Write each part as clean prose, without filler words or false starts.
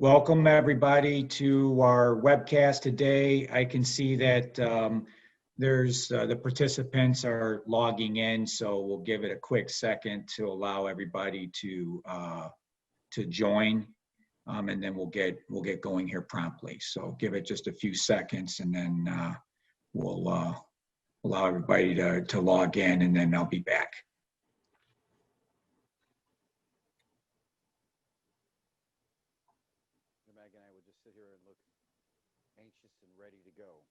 Welcome everybody to our webcast today. I can see that there's the participants are logging in, so we'll give it a quick second to allow everybody to join, and then we'll get going here promptly. So give it just a few seconds, and then we'll allow everybody to log in, and then I'll be back. Maggie and I would just sit here and look anxious and ready to go.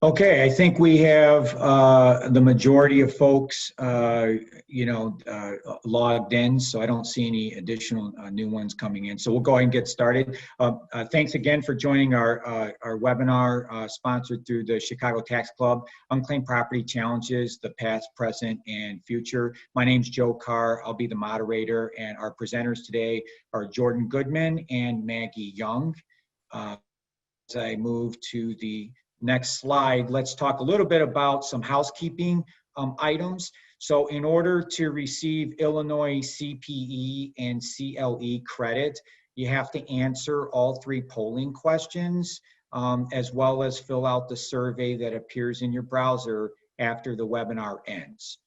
Okay, I think we have the majority of folks, logged in, so I don't see any additional new ones coming in. So we'll go ahead and get started. Thanks again for joining our webinar sponsored through the Chicago Tax Club, Unclaimed Property Challenges, the Past, Present, and Future. My name's Joe Carr. I'll be the moderator, and our presenters today are Jordan Goodman and Maggie Young. As I move to the next slide, let's talk a little bit about some housekeeping items. So in order to receive Illinois CPE and CLE credit, you have to answer all 3 polling questions, as well as fill out the survey that appears in your browser after the webinar ends.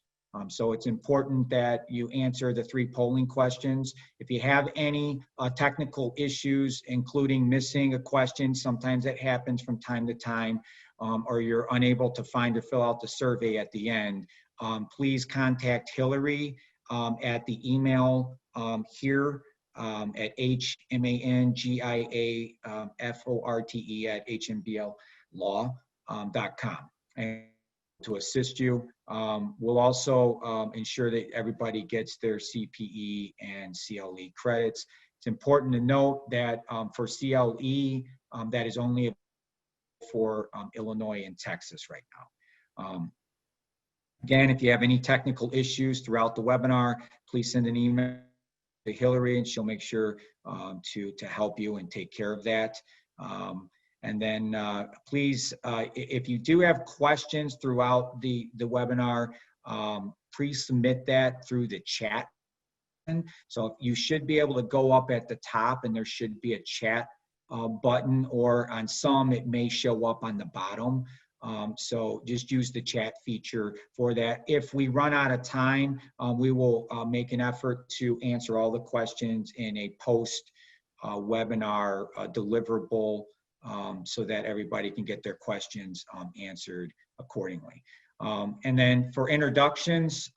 So it's important that you answer the 3 polling questions. If you have any technical issues, including missing a question, sometimes that happens from time to time, or you're unable to find or fill out the survey at the end, please contact Hillary at the email here at hmangiaforte@hmbllaw.com. And to assist you. We'll also ensure that everybody gets their CPE and CLE credits. It's important to note that for CLE, that is only for Illinois and Texas right now. Again, if you have any technical issues throughout the webinar, please send an email to Hillary and she'll make sure to help you and take care of that. And then please, if you do have questions throughout the webinar, please submit that through the chat. So you should be able to go up at the top and there should be a chat button, or on some it may show up on the bottom. So just use the chat feature for that. If we run out of time, we will make an effort to answer all the questions in a post webinar deliverable, so that everybody can get their questions answered accordingly. And then for introductions,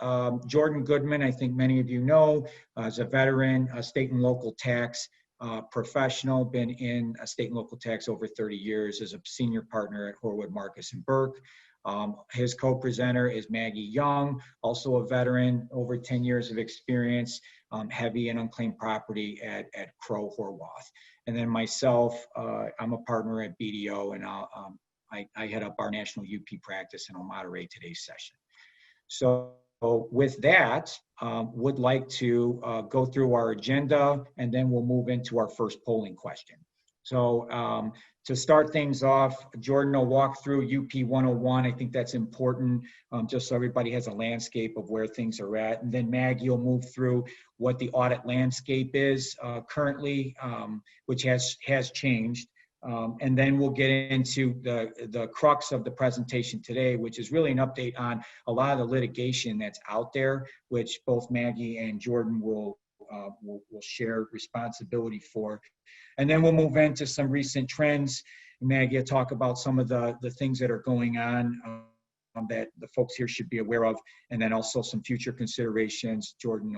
Jordan Goodman, I think many of you know, is a veteran, a state and local tax professional, been in state and local tax over 30 years as a senior partner at Horwood, Marcus & Burke. His co-presenter is Maggie Young, also a veteran, over 10 years of experience, heavy and unclaimed property at Crowe Horwath. And then myself, I'm a partner at BDO, and I head up our national UP practice, and I'll moderate today's session. So with that, would like to go through our agenda, and then we'll move into our first polling question. So to start things off, Jordan will walk through UP 101. I think that's important, just so everybody has a landscape of where things are at. And then Maggie will move through what the audit landscape is currently, which has changed. And then we'll get into the crux of the presentation today, which is really an update on a lot of the litigation that's out there, which both Maggie and Jordan will share responsibility for. And then we'll move into some recent trends. Maggie will talk about some of the things that are going on that the folks here should be aware of, and then also some future considerations. Jordan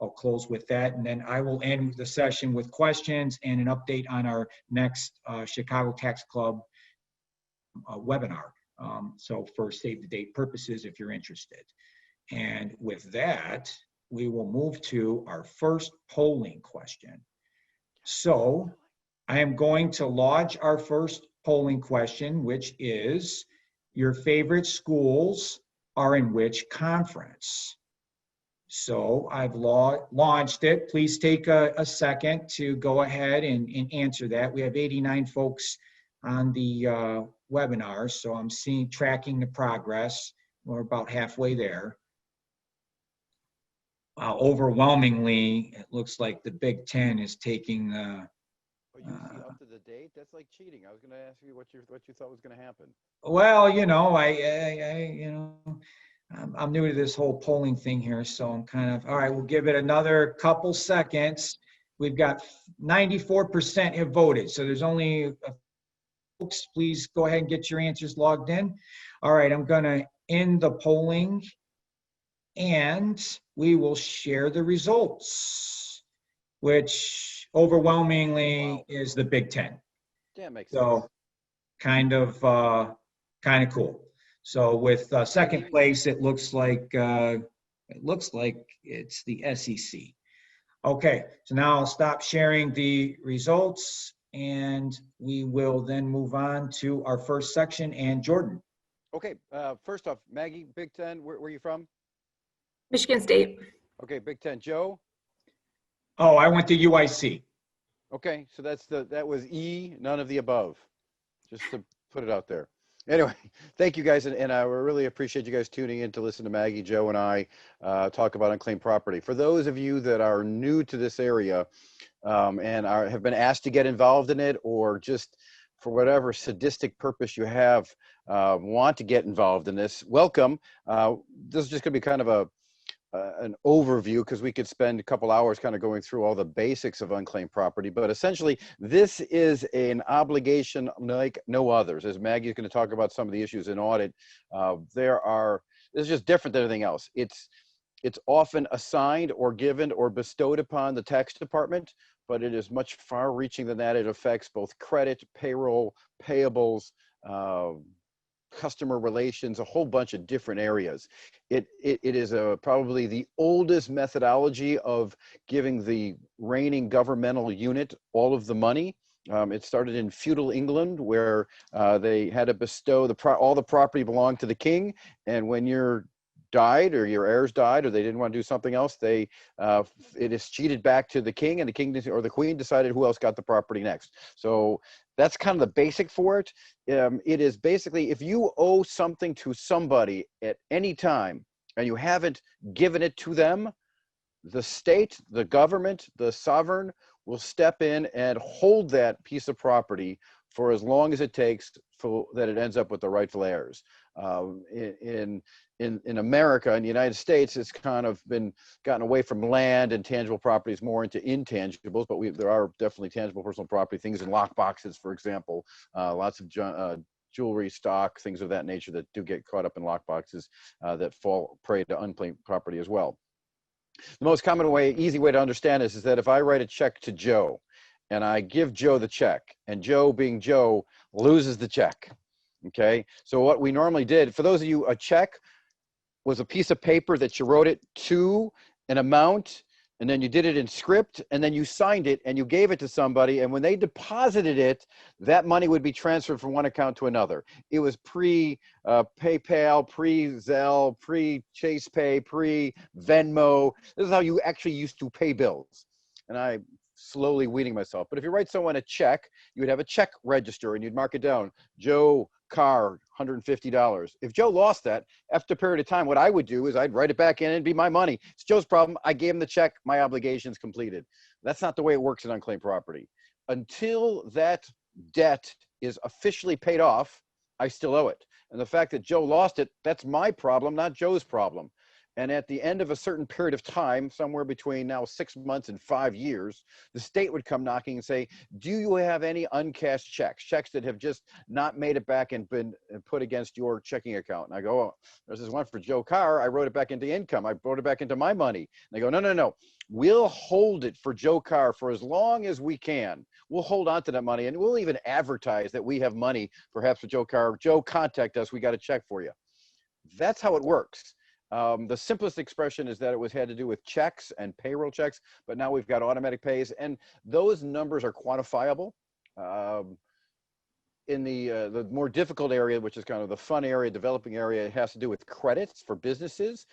I'll close with that, and then I will end the session with questions and an update on our next Chicago Tax Club webinar. So for save the date purposes, if you're interested. And with that, we will move to our first polling question. So I am going to lodge our first polling question, which is, your favorite schools are in which conference? So I've launched it. Please take a second to go ahead and answer that. We have 89 folks on the webinar, so I'm tracking the progress. we're about halfway there. Overwhelmingly, it looks like the Big Ten is taking the. Oh, you see up to the date? That's like cheating. I was going to ask you what you thought was going to happen. Well, you know, I'm new to this whole polling thing here, so I'm kind of, all right, we'll give it another couple seconds. We've got 94% have voted, so there's only, folks, please go ahead and get your answers logged in. All right, I'm gonna end the polling and we will share the results, which overwhelmingly is the Big Ten. Yeah, makes So sense. kind of cool. So with second place, it looks like it's the SEC. Okay, so now I'll stop sharing the results and we will then move on to our first section. And Jordan. Okay, first off, Maggie, Big Ten, where are you from? Michigan State. Okay, Big Ten. Joe? Oh, I went to UIC. Okay, so that was E, none of the above, just to put it out there. Anyway, thank you guys, and I really appreciate you guys tuning in to listen to Maggie, Joe, and I talk about unclaimed property. For those of you that are new to this area and have been asked to get involved in it, or just for whatever sadistic purpose you have, want to get involved in this, welcome. This is just going to be kind of an overview, because we could spend a couple hours kind of going through all the basics of unclaimed property, but essentially this is an obligation like no others. As Maggie's going to talk about some of the issues in audit, this is just different than anything else. It's often assigned or given or bestowed upon the tax department, but it is much far reaching than that. It affects both credit, payroll, payables, customer relations, a whole bunch of different areas. It is probably the oldest methodology of giving the reigning governmental unit all of the money. It started in feudal England, where they had to bestow all the property belonged to the king, and when you're died or your heirs died or they didn't want to do something else, it is cheated back to the king, and the king or the queen decided who else got the property next. So that's kind of the basic for it. It is basically, if you owe something to somebody at any time and you haven't given it to them, the state, the government, the sovereign will step in and hold that piece of property for as long as it takes that it ends up with the rightful heirs. In America, in the United States, it's kind of been gotten away from land and tangible properties more into intangibles, but there are definitely tangible personal property, things in lock boxes, for example, lots of jewelry, stock, things of that nature that do get caught up in lock boxes that fall prey to unclaimed property as well. The most common easy way to understand this is that if I write a check to Joe and I give Joe the check, and Joe, being Joe, loses the check. Okay, so what we normally did, for those of you, a check was a piece of paper that you wrote it to an amount, and then you did it in script, and then you signed it and you gave it to somebody, and when they deposited it, that money would be transferred from one account to another. It was pre-PayPal, pre-Zelle, pre-Chase Pay, pre-Venmo. This is how you actually used to pay bills. And I slowly weaning myself. But if you write someone a check, you would have a check register and you'd mark it down. Joe Carr, $150. If Joe lost that, after a period of time, what I would do is I'd write it back in and it'd be my money. It's Joe's problem. I gave him the check. My obligation's completed. That's not the way it works in unclaimed property. Until that debt is officially paid off, I still owe it. And the fact that Joe lost it, that's my problem, not Joe's problem. And at the end of a certain period of time, somewhere between now 6 months and 5 years, the state would come knocking and say, do you have any uncashed checks that have just not made it back and been put against your checking account? And I go, oh, there's this one for Joe Carr. I wrote it back into income. I wrote it back into my money. And they go, no. We'll hold it for Joe Carr for as long as we can. We'll hold on to that money, and we'll even advertise that we have money, perhaps for Joe Carr. Joe, contact us. We got a check for you. That's how it works. The simplest expression is that it had to do with checks and payroll checks, but now we've got automatic pays, and those numbers are quantifiable. In the more difficult area, which is kind of the fun area, developing area, it has to do with credits for businesses.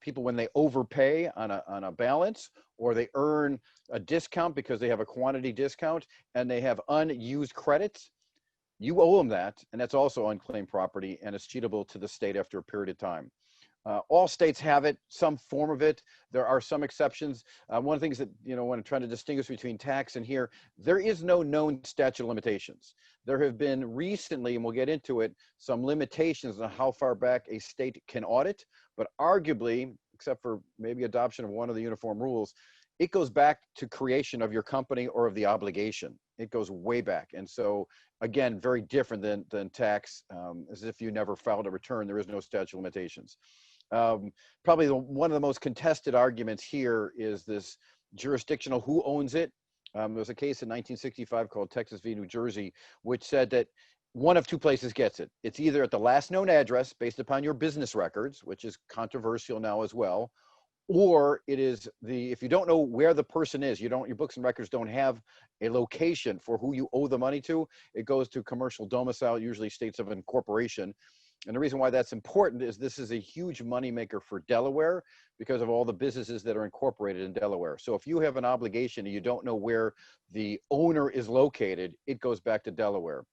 People, when they overpay on a balance, or they earn a discount because they have a quantity discount and they have unused credits. you owe them that, and that's also unclaimed property, and it's cheatable to the state after a period of time. All states have it, some form of it. There are some exceptions. One of the things that, when I'm trying to distinguish between tax and here, there is no known statute of limitations. There have been recently, and we'll get into it, some limitations on how far back a state can audit, but arguably, except for maybe adoption of one of the uniform rules, it goes back to creation of your company or of the obligation. It goes way back. And so, again, very different than tax, as if you never filed a return, there is no statute of limitations. Probably one of the most contested arguments here is this jurisdictional, who owns it. There was a case in 1965 called Texas v. New Jersey, which said that one of two places gets it. It's either at the last known address based upon your business records, which is controversial now as well, or it is if you don't know where the person is, your books and records don't have a location for who you owe the money to, it goes to commercial domicile, usually states of incorporation. And the reason why that's important is this is a huge moneymaker for Delaware because of all the businesses that are incorporated in Delaware. So if you have an obligation and you don't know where the owner is located, it goes back to Delaware.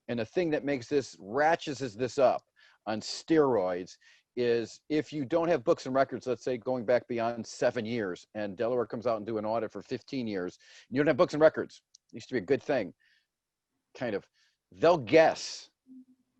And the thing that makes this, ratchets this up on steroids, is if you don't have books and records, let's say going back beyond 7 years, and Delaware comes out and do an audit for 15 years, you don't have books and records. It used to be a good thing, kind of. They'll guess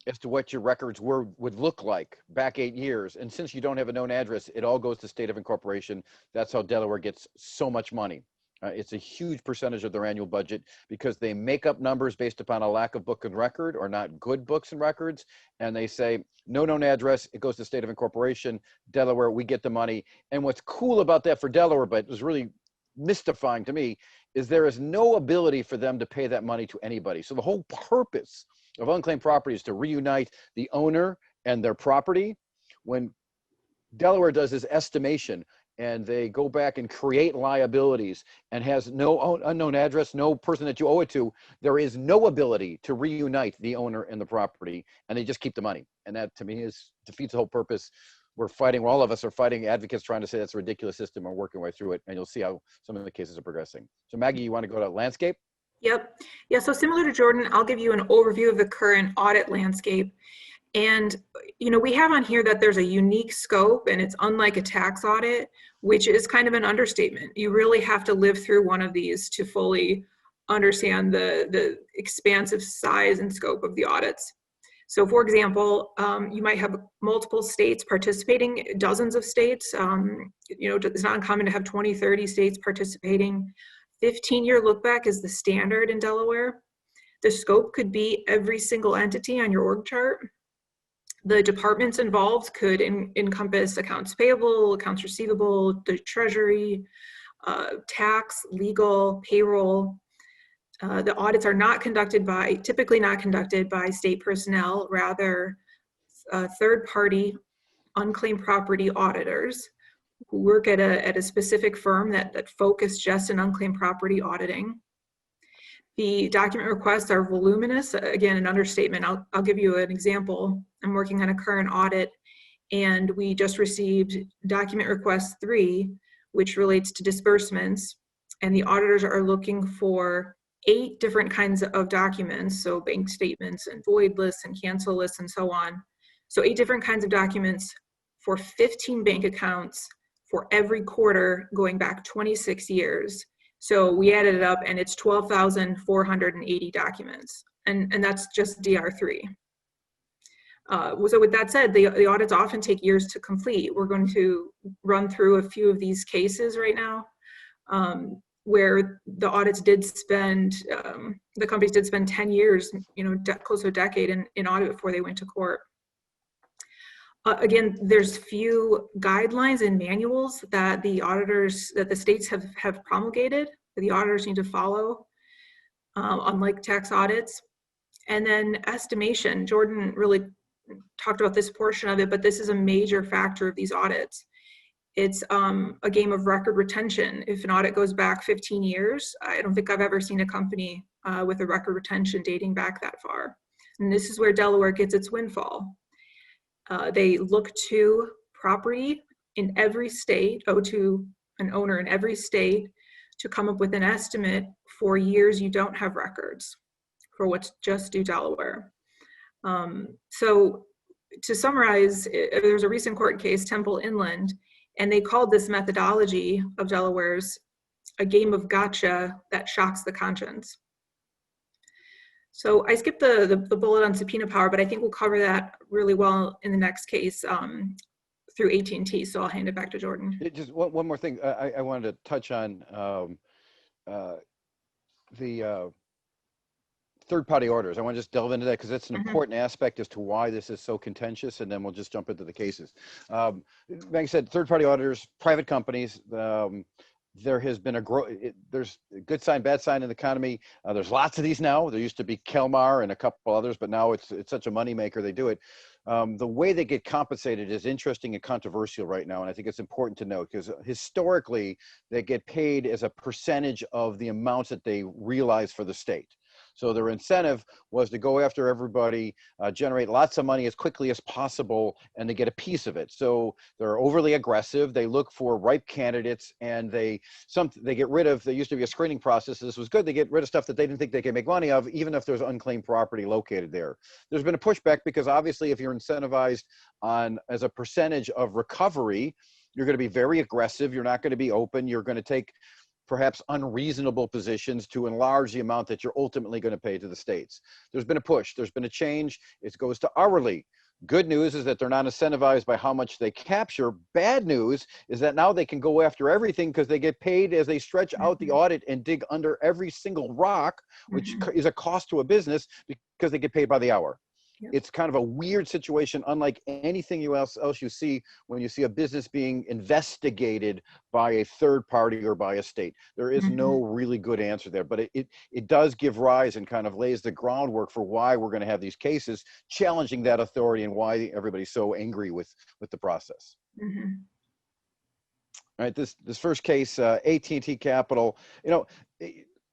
as to what your records would look like back 8 years. And since you don't have a known address, it all goes to state of incorporation. That's how Delaware gets so much money. It's a huge percentage of their annual budget because they make up numbers based upon a lack of book and record or not good books and records. And they say, no known address, it goes to state of incorporation, Delaware, we get the money. And what's cool about that for Delaware, but it was really mystifying to me, is there is no ability for them to pay that money to anybody. So the whole purpose of unclaimed property is to reunite the owner and their property. When Delaware does this estimation and they go back and create liabilities and has no unknown address, no person that you owe it to, there is no ability to reunite the owner and the property, and they just keep the money. And that, to me, defeats the whole purpose. All of us are fighting advocates trying to say that's a ridiculous system. We're working our way through it, and you'll see how some of the cases are progressing. So Maggie, you want to go to landscape? Yep. Yeah, so similar to Jordan, I'll give you an overview of the current audit landscape. And, we have on here that there's a unique scope and it's unlike a tax audit, which is kind of an understatement. You really have to live through one of these to fully understand the expansive size and scope of the audits. So for example, you might have multiple states participating, dozens of states. It's not uncommon to have 20, 30 states participating. 15-year look back is the standard in Delaware. The scope could be every single entity on your org chart. The departments involved could encompass accounts payable, accounts receivable, the treasury, tax, legal, payroll. The audits are typically not conducted by state personnel, rather third-party unclaimed property auditors who work at a specific firm that focus just in unclaimed property auditing. The document requests are voluminous. Again, an understatement. I'll give you an example. I'm working on a current audit, and we just received document request 3, which relates to disbursements, and the auditors are looking for 8 different kinds of documents, so bank statements and void lists and cancel lists and so on. So 8 different kinds of documents for 15 bank accounts for every quarter going back 26 years. So we added it up and it's 12,480 documents, and that's just DR3. So with that said, the audits often take years to complete. We're going to run through a few of these cases right now where the audits did spend, the companies did spend 10 years, close to a decade in audit before they went to court. Again, there's few guidelines and manuals that the states have promulgated that the auditors need to follow, unlike tax audits. And then estimation, Jordan really talked about this portion of it, but this is a major factor of these audits. It's a game of record retention. If an audit goes back 15 years, I don't think I've ever seen a company with a record retention dating back that far. And this is where Delaware gets its windfall. They look to property in every state, to an owner in every state to come up with an estimate for years you don't have records. for what's just due Delaware. So to summarize, there's a recent court case, Temple Inland, and they called this methodology of Delaware's a game of gotcha that shocks the conscience. So I skipped the bullet on subpoena power, but I think we'll cover that really well in the next case through AT&T. So I'll hand it back to Jordan. Just one more thing I wanted to touch on, the third-party orders. I want to just delve into that because it's an important aspect as to why this is so contentious, and then we'll just jump into the cases. Like I said, third-party auditors, private companies, there has been there's a good sign, bad sign in the economy. There's lots of these now. There used to be Kelmar and a couple others, but now it's such a moneymaker, they do it. The way they get compensated is interesting and controversial right now, and I think it's important to note because historically they get paid as a percentage of the amounts that they realize for the state. So their incentive was to go after everybody, generate lots of money as quickly as possible, and to get a piece of it. So they're overly aggressive. They look for ripe candidates, and they get rid of. There used to be a screening process. This was good. They get rid of stuff that they didn't think they could make money of, even if there's unclaimed property located there. There's been a pushback because obviously, if you're incentivized as a percentage of recovery, you're going to be very aggressive. You're not going to be open. You're going to take perhaps unreasonable positions to enlarge the amount that you're ultimately going to pay to the states. There's been a push. There's been a change. It goes to hourly. Good news is that they're not incentivized by how much they capture. Bad news is that now they can go after everything because they get paid as they stretch out the audit and dig under every single rock, which is a cost to a business because they get paid by the hour. Yep. It's kind of a weird situation, unlike anything else you see when you see a business being investigated by a third party or by a state. There is no really good answer there, but it does give rise and kind of lays the groundwork for why we're going to have these cases challenging that authority and why everybody's so angry with the process. All right, this first case, AT&T Capital,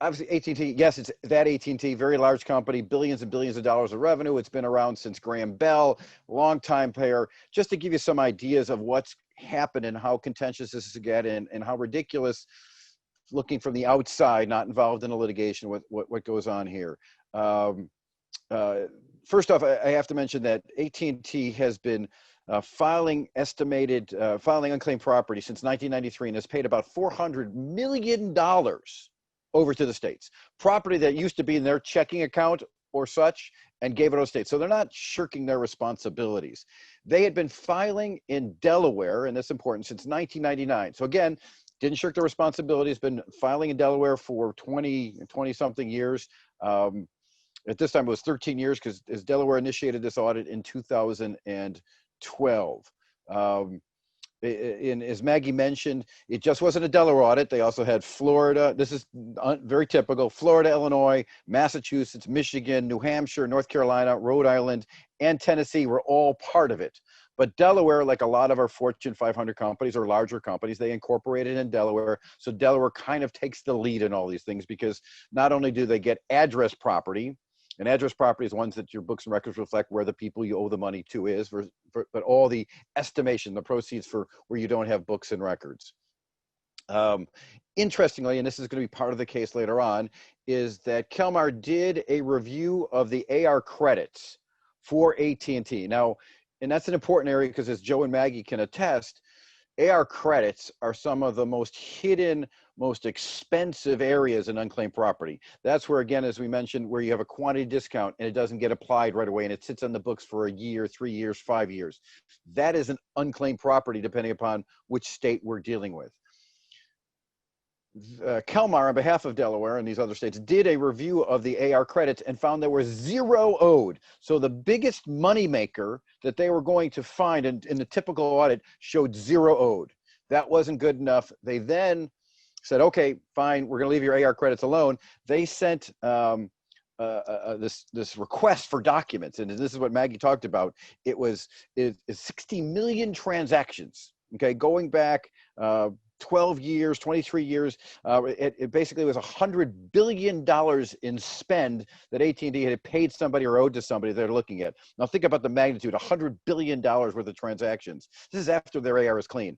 obviously AT&T, yes, it's that AT&T, very large company, billions and billions of dollars of revenue. It's been around since Graham Bell, long time payer. Just to give you some ideas of what's happened and how contentious this is to get and how ridiculous, looking from the outside, not involved in a litigation, what goes on here. First off, I have to mention that AT&T has been filing unclaimed property since 1993 and has paid about $400 million over to the states. Property that used to be in their checking account or such and gave it to the states. So they're not shirking their responsibilities. They had been filing in Delaware, and that's important, since 1999. So again, didn't shirk their responsibilities, been filing in Delaware for 20-something years. At this time it was 13 years because as Delaware initiated this audit in 2012. As Maggie mentioned, it just wasn't a Delaware audit. They also had Florida. This is very typical. Florida, Illinois, Massachusetts, Michigan, New Hampshire, North Carolina, Rhode Island, and Tennessee were all part of it. But Delaware, like a lot of our Fortune 500 companies or larger companies, they incorporated in Delaware. So Delaware kind of takes the lead in all these things because not only do they get address property, and address property is ones that your books and records reflect where the people you owe the money to is, but all the estimation, the proceeds for where you don't have books and records. Interestingly, and this is going to be part of the case later on, is that Kelmar did a review of the AR credits for AT&T. Now, and that's an important area because as Joe and Maggie can attest, AR credits are some of the most hidden, most expensive areas in unclaimed property. That's where, again, as we mentioned, where you have a quantity discount and it doesn't get applied right away and it sits on the books for a year, 3 years, 5 years. That is an unclaimed property depending upon which state we're dealing with. Kelmar, on behalf of Delaware and these other states, did a review of the AR credits and found there was zero owed. So the biggest moneymaker that they were going to find in the typical audit showed zero owed. That wasn't good enough. They then said, okay, fine, we're going to leave your AR credits alone. They sent this request for documents, and this is what Maggie talked about. It was 60 million transactions, okay, going back 12 years, 23 years. It basically was $100 billion in spend that AT&T had paid somebody or owed to somebody they're looking at. Now think about the magnitude, $100 billion worth of transactions. This is after their AR is clean.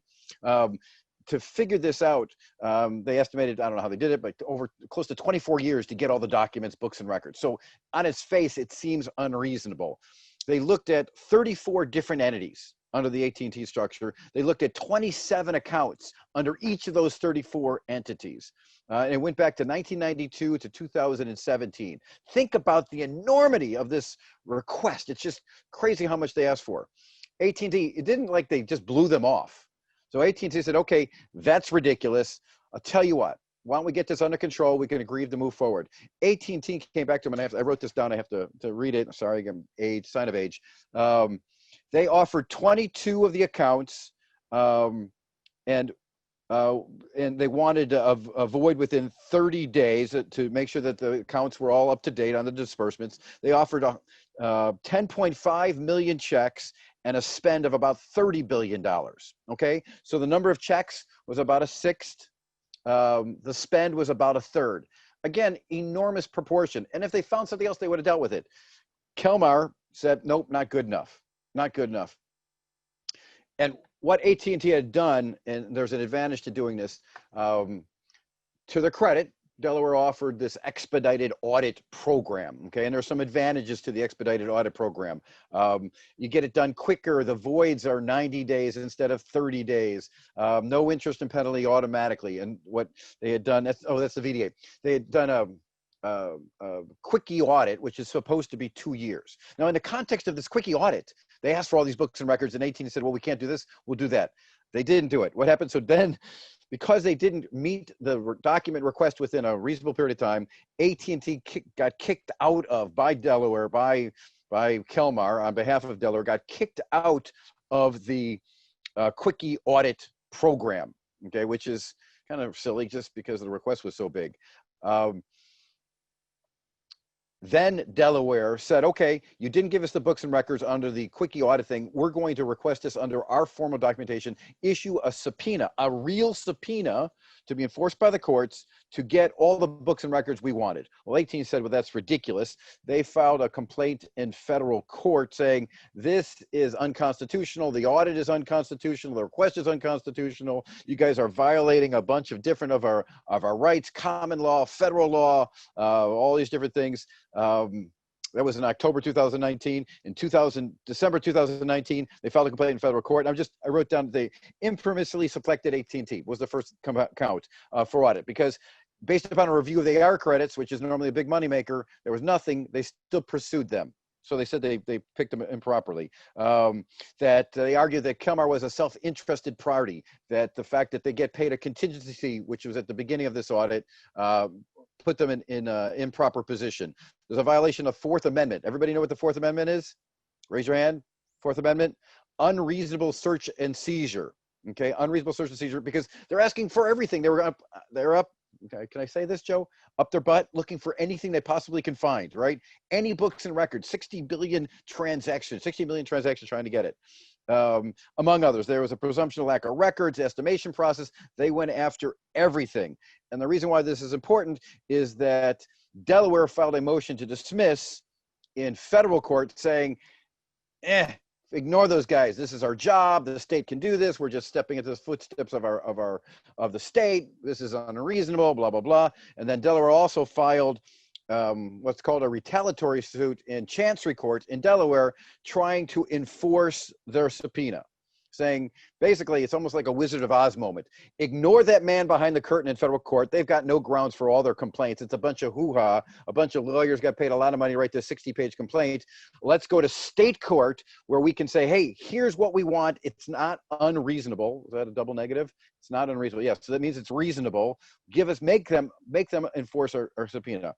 to figure this out, they estimated, I don't know how they did it, but over close to 24 years to get all the documents, books, and records. So on its face, it seems unreasonable. They looked at 34 different entities under the AT&T structure. They looked at 27 accounts under each of those 34 entities. And it went back to 1992 to 2017. Think about the enormity of this request. It's just crazy how much they asked for. AT&T, it didn't like they just blew them off. So AT&T said, okay, that's ridiculous. I'll tell you what, why don't we get this under control? We can agree to move forward. AT&T came back to them, and I wrote this down. I have to read it. Sorry, I'm age, sign of age. They offered 22 of the accounts, and they wanted a void within 30 days to make sure that the accounts were all up to date on the disbursements. They offered 10.5 million checks and a spend of about $30 billion, okay? So the number of checks was about a sixth. The spend was about a third. Again, enormous proportion. And if they found something else, they would have dealt with it. Kelmar said, nope, not good enough, not good enough. And what AT&T had done, and there's an advantage to doing this, to their credit, Delaware offered this expedited audit program, okay? And there's some advantages to the expedited audit program. You get it done quicker. The voids are 90 days instead of 30 days. No interest and penalty automatically. And what they had done, that's the VDA. They had done a quickie audit, which is supposed to be 2 years. Now, in the context of this quickie audit, they asked for all these books and records, and AT&T said, well, we can't do this, we'll do that. They didn't do it. What happened? So then, because they didn't meet the document request within a reasonable period of time, AT&T got kicked out of, by Delaware, by Kelmar, on behalf of Delaware, got kicked out of the quickie audit program, okay, which is kind of silly just because the request was so big. Then Delaware said, okay, you didn't give us the books and records under the quickie audit thing. We're going to request this under our formal documentation, issue a subpoena, a real subpoena to be enforced by the courts to get all the books and records we wanted. Well, 18 said, well, that's ridiculous. They filed a complaint in federal court saying this is unconstitutional. The audit is unconstitutional. The request is unconstitutional. You guys are violating a bunch of different of our rights, common law, federal law, all these different things. That was in October 2019. In December 2019, they filed a complaint in federal court. And I wrote down they infamously selected AT&T was the first count for audit, because based upon a review of the AR credits, which is normally a big moneymaker, there was nothing. They still pursued them. So they said they picked them improperly. That they argued that Kelmar was a self-interested party, that the fact that they get paid a contingency, which was at the beginning of this audit, put them in an improper position. There's a violation of Fourth Amendment. Everybody know what the Fourth Amendment is? Raise your hand. Fourth Amendment, unreasonable search and seizure. Okay, unreasonable search and seizure, because they're asking for everything. They're up. Okay, can I say this, Joe? Up their butt, looking for anything they possibly can find, right? Any books and records, 60 billion transactions, 60 million transactions trying to get it. Among others, there was a presumption of lack of records, estimation process. They went after everything. And the reason why this is important is that Delaware filed a motion to dismiss in federal court saying, ignore those guys. This is our job. The state can do this. We're just stepping into the footsteps of the state. This is unreasonable, blah, blah, blah. And then Delaware also filed what's called a retaliatory suit in Chancery Court in Delaware, trying to enforce their subpoena, saying basically it's almost like a Wizard of Oz moment. Ignore that man behind the curtain in federal court. They've got no grounds for all their complaints. It's a bunch of hoo-ha. A bunch of lawyers got paid a lot of money to write this 60-page complaint. Let's go to state court where we can say, hey, here's what we want. It's not unreasonable. Is that a double negative? It's not unreasonable. Yes, so that means it's reasonable. Make them enforce our subpoena.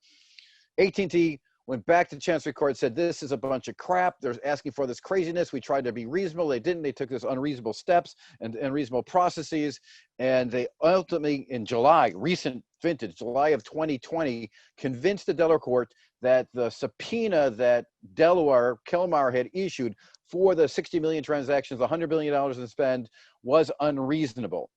AT&T went back to Chancery Court, said this is a bunch of crap. They're asking for this craziness. We tried to be reasonable. They didn't. They took this unreasonable steps and unreasonable processes. And they ultimately, in July, recent vintage, July of 2020, convinced the Delaware court that the subpoena that Delaware, Kelmar had issued for the 60 million transactions, $100 billion in spend, was unreasonable.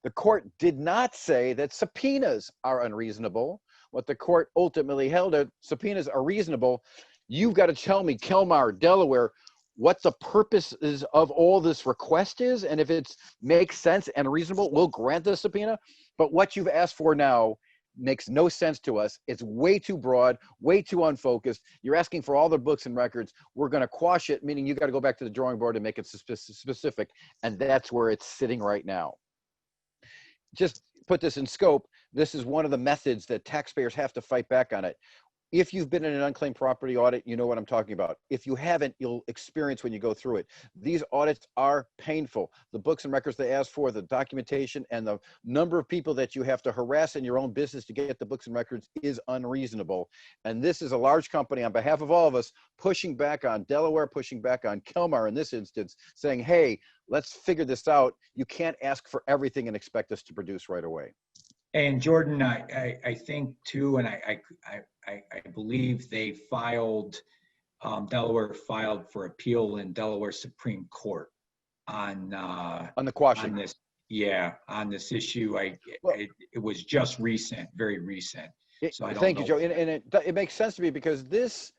The court did not say that subpoenas are unreasonable. What the court ultimately held, subpoenas are reasonable. You've got to tell me, Kelmar, Delaware, what the purpose is of all this request is, and if it makes sense and reasonable, we'll grant the subpoena. But what you've asked for now makes no sense to us. It's way too broad, way too unfocused. You're asking for all the books and records. We're going to quash it, meaning you got to go back to the drawing board and make it specific. And that's where it's sitting right now. Just put this in scope. This is one of the methods that taxpayers have to fight back on it. If you've been in an unclaimed property audit, you know what I'm talking about. If you haven't, you'll experience when you go through it. These audits are painful. The books and records they ask for, the documentation, and the number of people that you have to harass in your own business to get the books and records is unreasonable. And this is a large company, on behalf of all of us, pushing back on Delaware, pushing back on Kelmar in this instance, saying, hey, let's figure this out. You can't ask for everything and expect us to produce right away. And Jordan, I think too, and I believe they filed, Delaware filed for appeal in Delaware Supreme Court on the quashing. on this, yeah, on this issue. It was just recent, very recent. So I don't Thank know. you, Joe. And it makes sense to me because this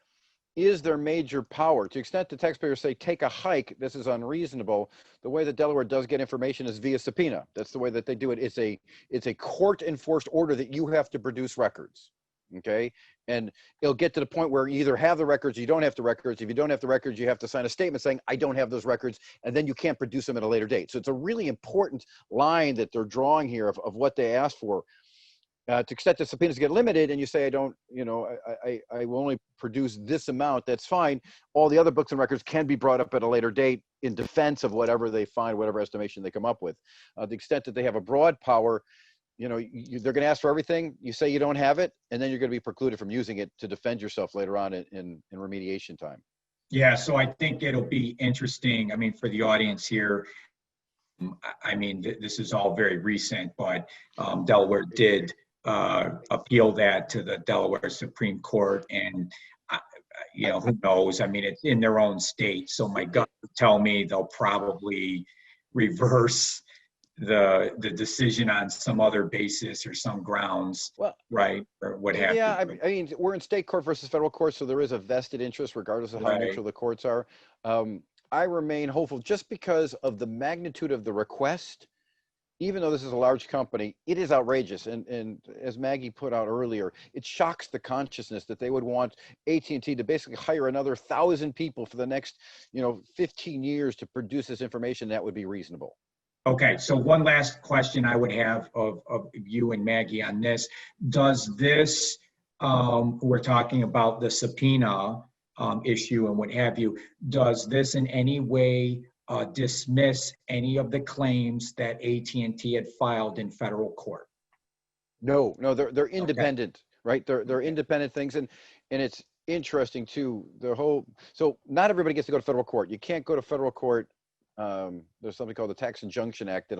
is their major power. To the extent the taxpayers say, take a hike, this is unreasonable. The way that Delaware does get information is via subpoena. That's the way that they do it. It's a court enforced order that you have to produce records. Okay. And it'll get to the point where you either have the records, or you don't have the records. If you don't have the records, you have to sign a statement saying, I don't have those records, and then you can't produce them at a later date. So it's a really important line that they're drawing here of what they asked for. To the extent that subpoenas get limited and you say, I don't, you know, I will only produce this amount, that's fine. All the other books and records can be brought up at a later date in defense of whatever they find, whatever estimation they come up with. The extent that they have a broad power, you know, they're going to ask for everything. You say you don't have it, and then you're going to be precluded from using it to defend yourself later on in remediation time. Yeah, so I think it'll be interesting. I mean, for the audience here, I mean, this is all very recent, but Delaware did appeal that to the Delaware Supreme Court, and you know, who knows? I mean, it's in their own state, so my gut would tell me they'll probably reverse the decision on some other basis or some grounds, well, right, or what have you. Yeah, I mean, we're in state court versus federal court, so there is a vested interest regardless of how neutral the courts are. I remain hopeful just because of the magnitude of the request. Even though this is a large company, it is outrageous. And as Maggie put out earlier, it shocks the consciousness that they would want AT&T to basically hire another 1,000 people for the next, 15 years to produce this information. That would be reasonable. Okay, so one last question I would have of you and Maggie on this. Does this, we're talking about the subpoena issue and what have you, does this in any way dismiss any of the claims that AT&T had filed in federal court? No, they're independent, right? They're independent things, and it's interesting too. So not everybody gets to go to federal court. You can't go to federal court. There's something called the Tax Injunction Act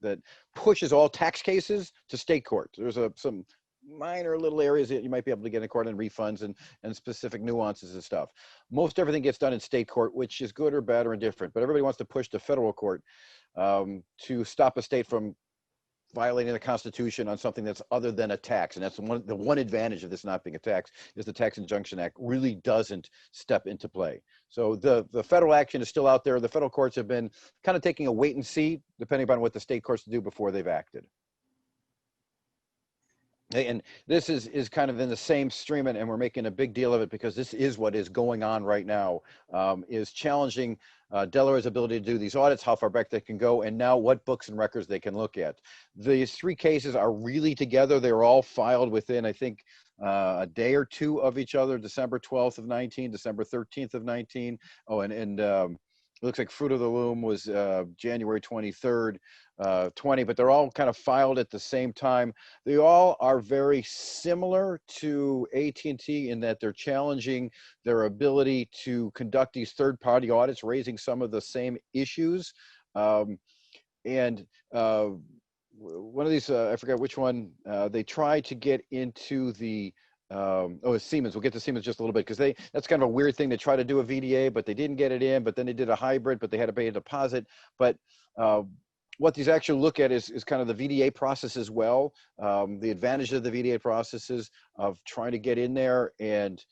that pushes all tax cases to state court. There's some minor little areas that you might be able to get in court and refunds and specific nuances and stuff. Most everything gets done in state court, which is good or bad or indifferent, but everybody wants to push to federal court to stop a state from violating the Constitution on something that's other than a tax. And that's the one advantage of this not being a tax is the Tax Injunction Act really doesn't step into play. So the federal action is still out there. The federal courts have been kind of taking a wait and see, depending upon what the state courts do before they've acted. And this is kind of in the same stream, and we're making a big deal of it because this is what is going on right now, is challenging Delaware's ability to do these audits, how far back they can go, and now what books and records they can look at. These three cases are really together. They were all filed within, I think, a day or two of each other, December 12th of 19, December 13th of 19. Oh, and it looks like Fruit of the Loom was January 23rd, 20, but they're all kind of filed at the same time. They all are very similar to AT&T in that they're challenging their ability to conduct these third-party audits, raising some of the same issues. One of these, I forgot which one, they tried to get into the it's Siemens. We'll get to Siemens just a little bit because that's kind of a weird thing. They try to do a VDA, but they didn't get it in, but then they did a hybrid, but they had to pay a deposit. But what these actually look at is kind of the VDA process as well. The advantage of the VDA processes of trying to get in there and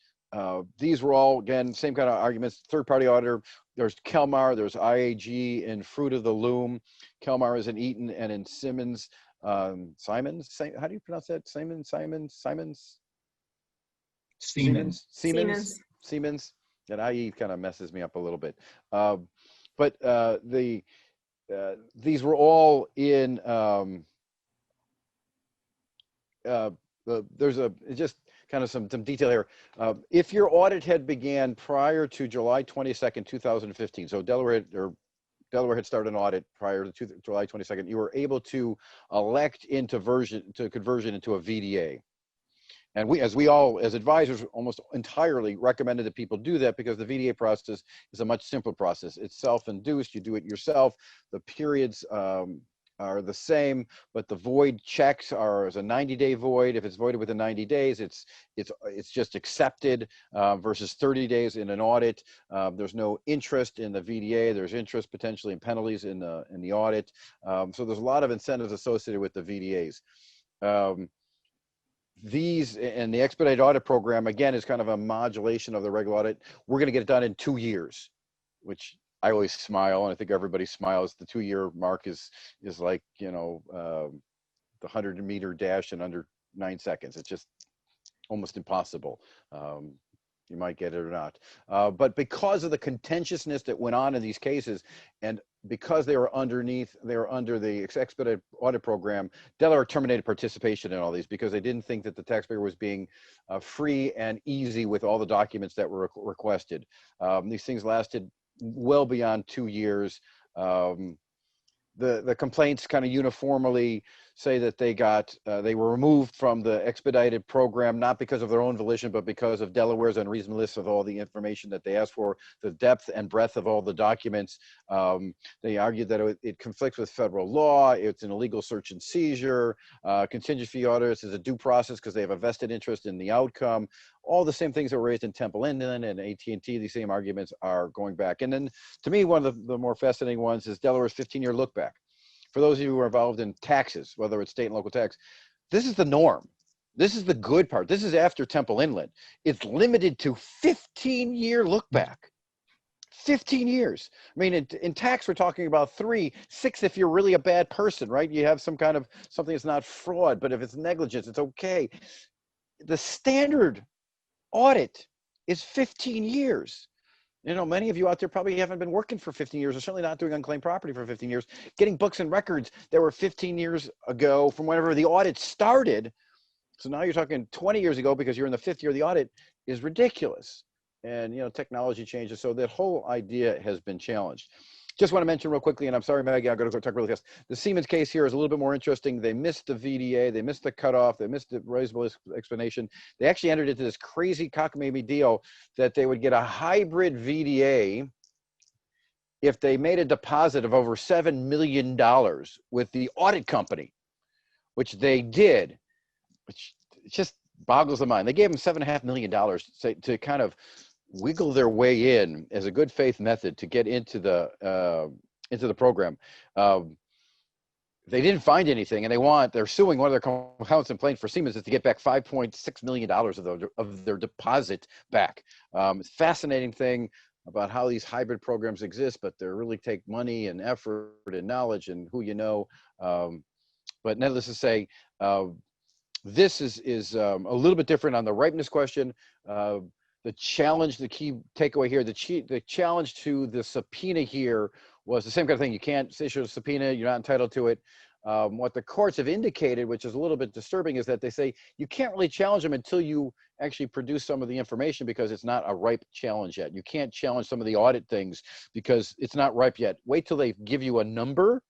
These were all, again, same kind of arguments. Third-party auditor, there's Kelmar, there's IAG in Fruit of the Loom. Kelmar is in Eaton and in Siemens. Siemens, how do you pronounce that? Siemens. That IE kind of messes me up a little bit. These were all in, there's just kind of some detail here. If your audit had began prior to July 22nd, 2015, so Delaware had started an audit prior to July 22nd, you were able to elect into conversion into a VDA. And we, as advisors, almost entirely recommended that people do that because the VDA process is a much simpler process. It's self-induced, you do it yourself. The periods are the same, but the void checks are as a 90-day void. If it's voided within 90 days, it's just accepted versus 30 days in an audit. There's no interest in the VDA. There's interest potentially in penalties in the audit. So there's a lot of incentives associated with the VDAs. These and the expedited audit program, again, is kind of a modulation of the regular audit. We're going to get it done in 2 years, which I always smile, and I think everybody smiles. The 2-year mark is like, you know, the 100-meter dash in under 9 seconds. It's just almost impossible. You might get it or not. But because of the contentiousness that went on in these cases, and because they were under the expedited audit program, Delaware terminated participation in all these because they didn't think that the taxpayer was being free and easy with all the documents that were requested. These things lasted well beyond 2 years. The complaints kind of uniformly say that they were removed from the expedited program, not because of their own volition, but because of Delaware's unreasonableness of all the information that they asked for, the depth and breadth of all the documents. They argued that it conflicts with federal law. It's an illegal search and seizure. Contingent fee auditors is a due process because they have a vested interest in the outcome. All the same things that were raised in Temple Inland and AT&T, these same arguments are going back. And then to me, one of the more fascinating ones is Delaware's 15-year look back. For those of you who are involved in taxes, whether it's state and local tax, this is the norm. This is the good part. This is after Temple Inland. It's limited to 15-year look back. 15 years. I mean, in tax, we're talking about 3, 6 if you're really a bad person, right? You have some kind of something that's not fraud, but if it's negligence, it's okay. The standard audit is 15 years. You know, many of you out there probably haven't been working for 15 years, or certainly not doing unclaimed property for 15 years, getting books and records that were 15 years ago from whenever the audit started. So now you're talking 20 years ago because you're in the 5th year of the audit is ridiculous. And, you know, technology changes. So that whole idea has been challenged. Just want to mention real quickly, and I'm sorry, Maggie, I'm going to go talk really fast. The Siemens case here is a little bit more interesting. They missed the VDA, they missed the cutoff, they missed the reasonable explanation. They actually entered into this crazy cockamamie deal that they would get a hybrid VDA if they made a deposit of over $7 million with the audit company, which they did, which just boggles the mind. They gave them $7.5 million to kind of wiggle their way in as a good faith method to get into the program. They didn't find anything, and they're suing one of their accounts and playing for Siemens is to get back $5.6 million of their deposit back. Fascinating thing about how these hybrid programs exist, but they really take money and effort and knowledge and who you know. But needless to say, this is a little bit different on the ripeness question. The challenge, the key takeaway here, the challenge to the subpoena here was the same kind of thing. You can't issue a subpoena, you're not entitled to it. What the courts have indicated, which is a little bit disturbing, is that they say you can't really challenge them until you actually produce some of the information because it's not a ripe challenge yet. You can't challenge some of the audit things because it's not ripe yet. Wait till they give you a number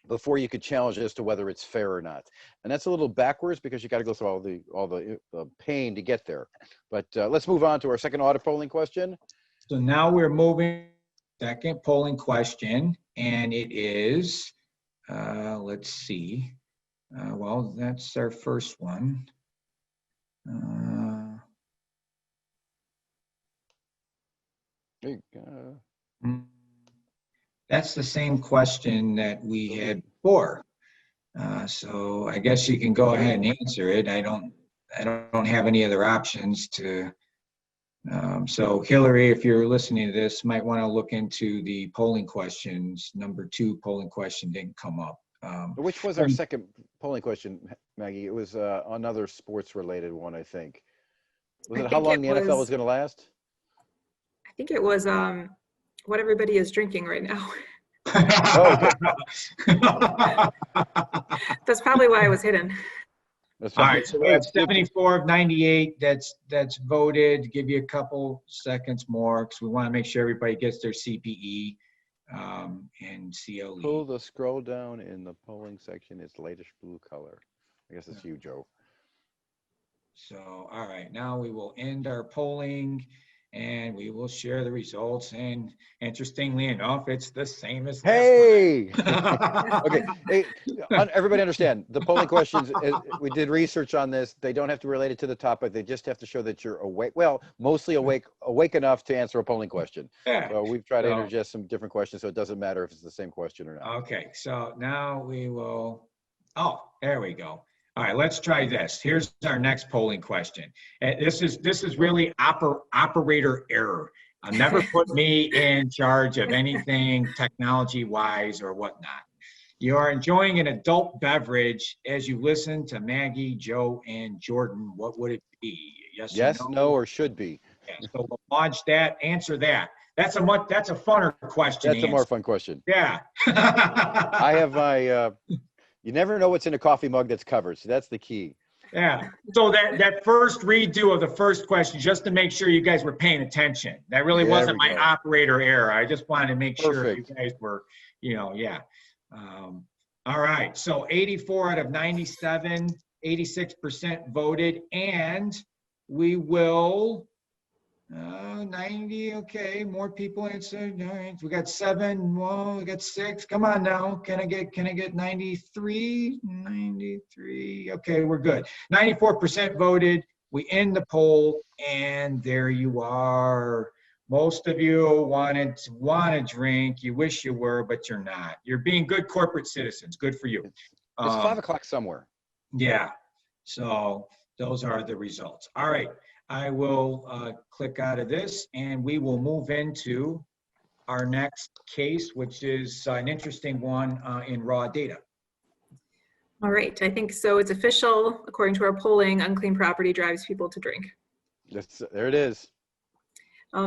before you could challenge as to whether it's fair or not. And that's a little backwards because you got to go through all the pain to get there. But let's move on to our second audit polling question. So now we're moving to the second polling question, and it is, let's see. Well, that's our first one. There you go. That's the same question that we had before. So I guess you can go ahead and answer it. I don't have any other options to So Hillary, if you're listening to this, might want to look into the polling questions. Number 2 polling question didn't come up. Which was our second polling question, Maggie? It was another sports related one, I think. Was it how long the NFL was going to last? I think it was what everybody is drinking right now. Oh, okay. That's probably why it was hidden. All right, so we have 74 of 98 that's voted. Give you a couple seconds more because we want to make sure everybody gets their CPE and CLE. Pull the scroll down in the polling section. It's lightish blue color. I guess it's you, Joe. So, all right, now we will end our polling and we will share the results. And interestingly enough, it's the same as hey. Okay, hey, everybody understand the polling questions. We did research on this. They don't have to relate it to the topic. They just have to show that you're awake. Well, mostly awake enough to answer a polling question. Yeah. So we've tried to interject some different questions, so it doesn't matter if it's the same question or not. Okay, so now we will. Oh, there we go. All right, let's try this. Here's our next polling question. And this is really operator error. Never put me in charge of anything technology-wise or whatnot. You are enjoying an adult beverage as you listen to Maggie, Joe, and Jordan. What would it be? Yes, no, or should be. Yeah, so we'll launch that. Answer that. That's a funner question. That's a more fun question. Yeah. I have my. You never know what's in a coffee mug that's covered. So that's the key. Yeah. So that first redo of the first question, just to make sure you guys were paying attention. That really wasn't my operator error. I just wanted to make sure you guys were, yeah. All right. So 84 out of 97, 86% voted, and we will 90. Okay, more people answered. All right, we got 7. Well, we got 6. Come on now. Can I get 93? 93. Okay, we're good. 94% voted. We end the poll, and there you are. Most of you want to drink. You wish you were, but you're not. You're being good corporate citizens. Good for you. It's 5 o'clock somewhere. Yeah. So those are the results. All right. I will click out of this and we will move into our next case, which is an interesting one in raw data. All right, I think so. It's official. According to our polling, unclaimed property drives people to drink. There it is.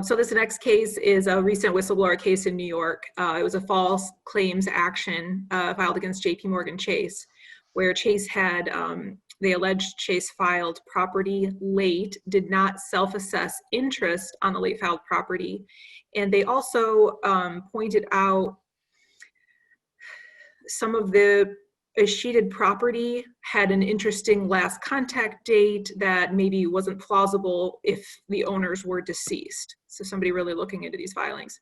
So this next case is a recent whistleblower case in New York. It was a false claims action filed against JPMorgan Chase, where Chase had, they alleged Chase filed property late, did not self-assess interest on the late filed property. And they also pointed out some of the escheated property had an interesting last contact date that maybe wasn't plausible if the owners were deceased. So somebody really looking into these filings.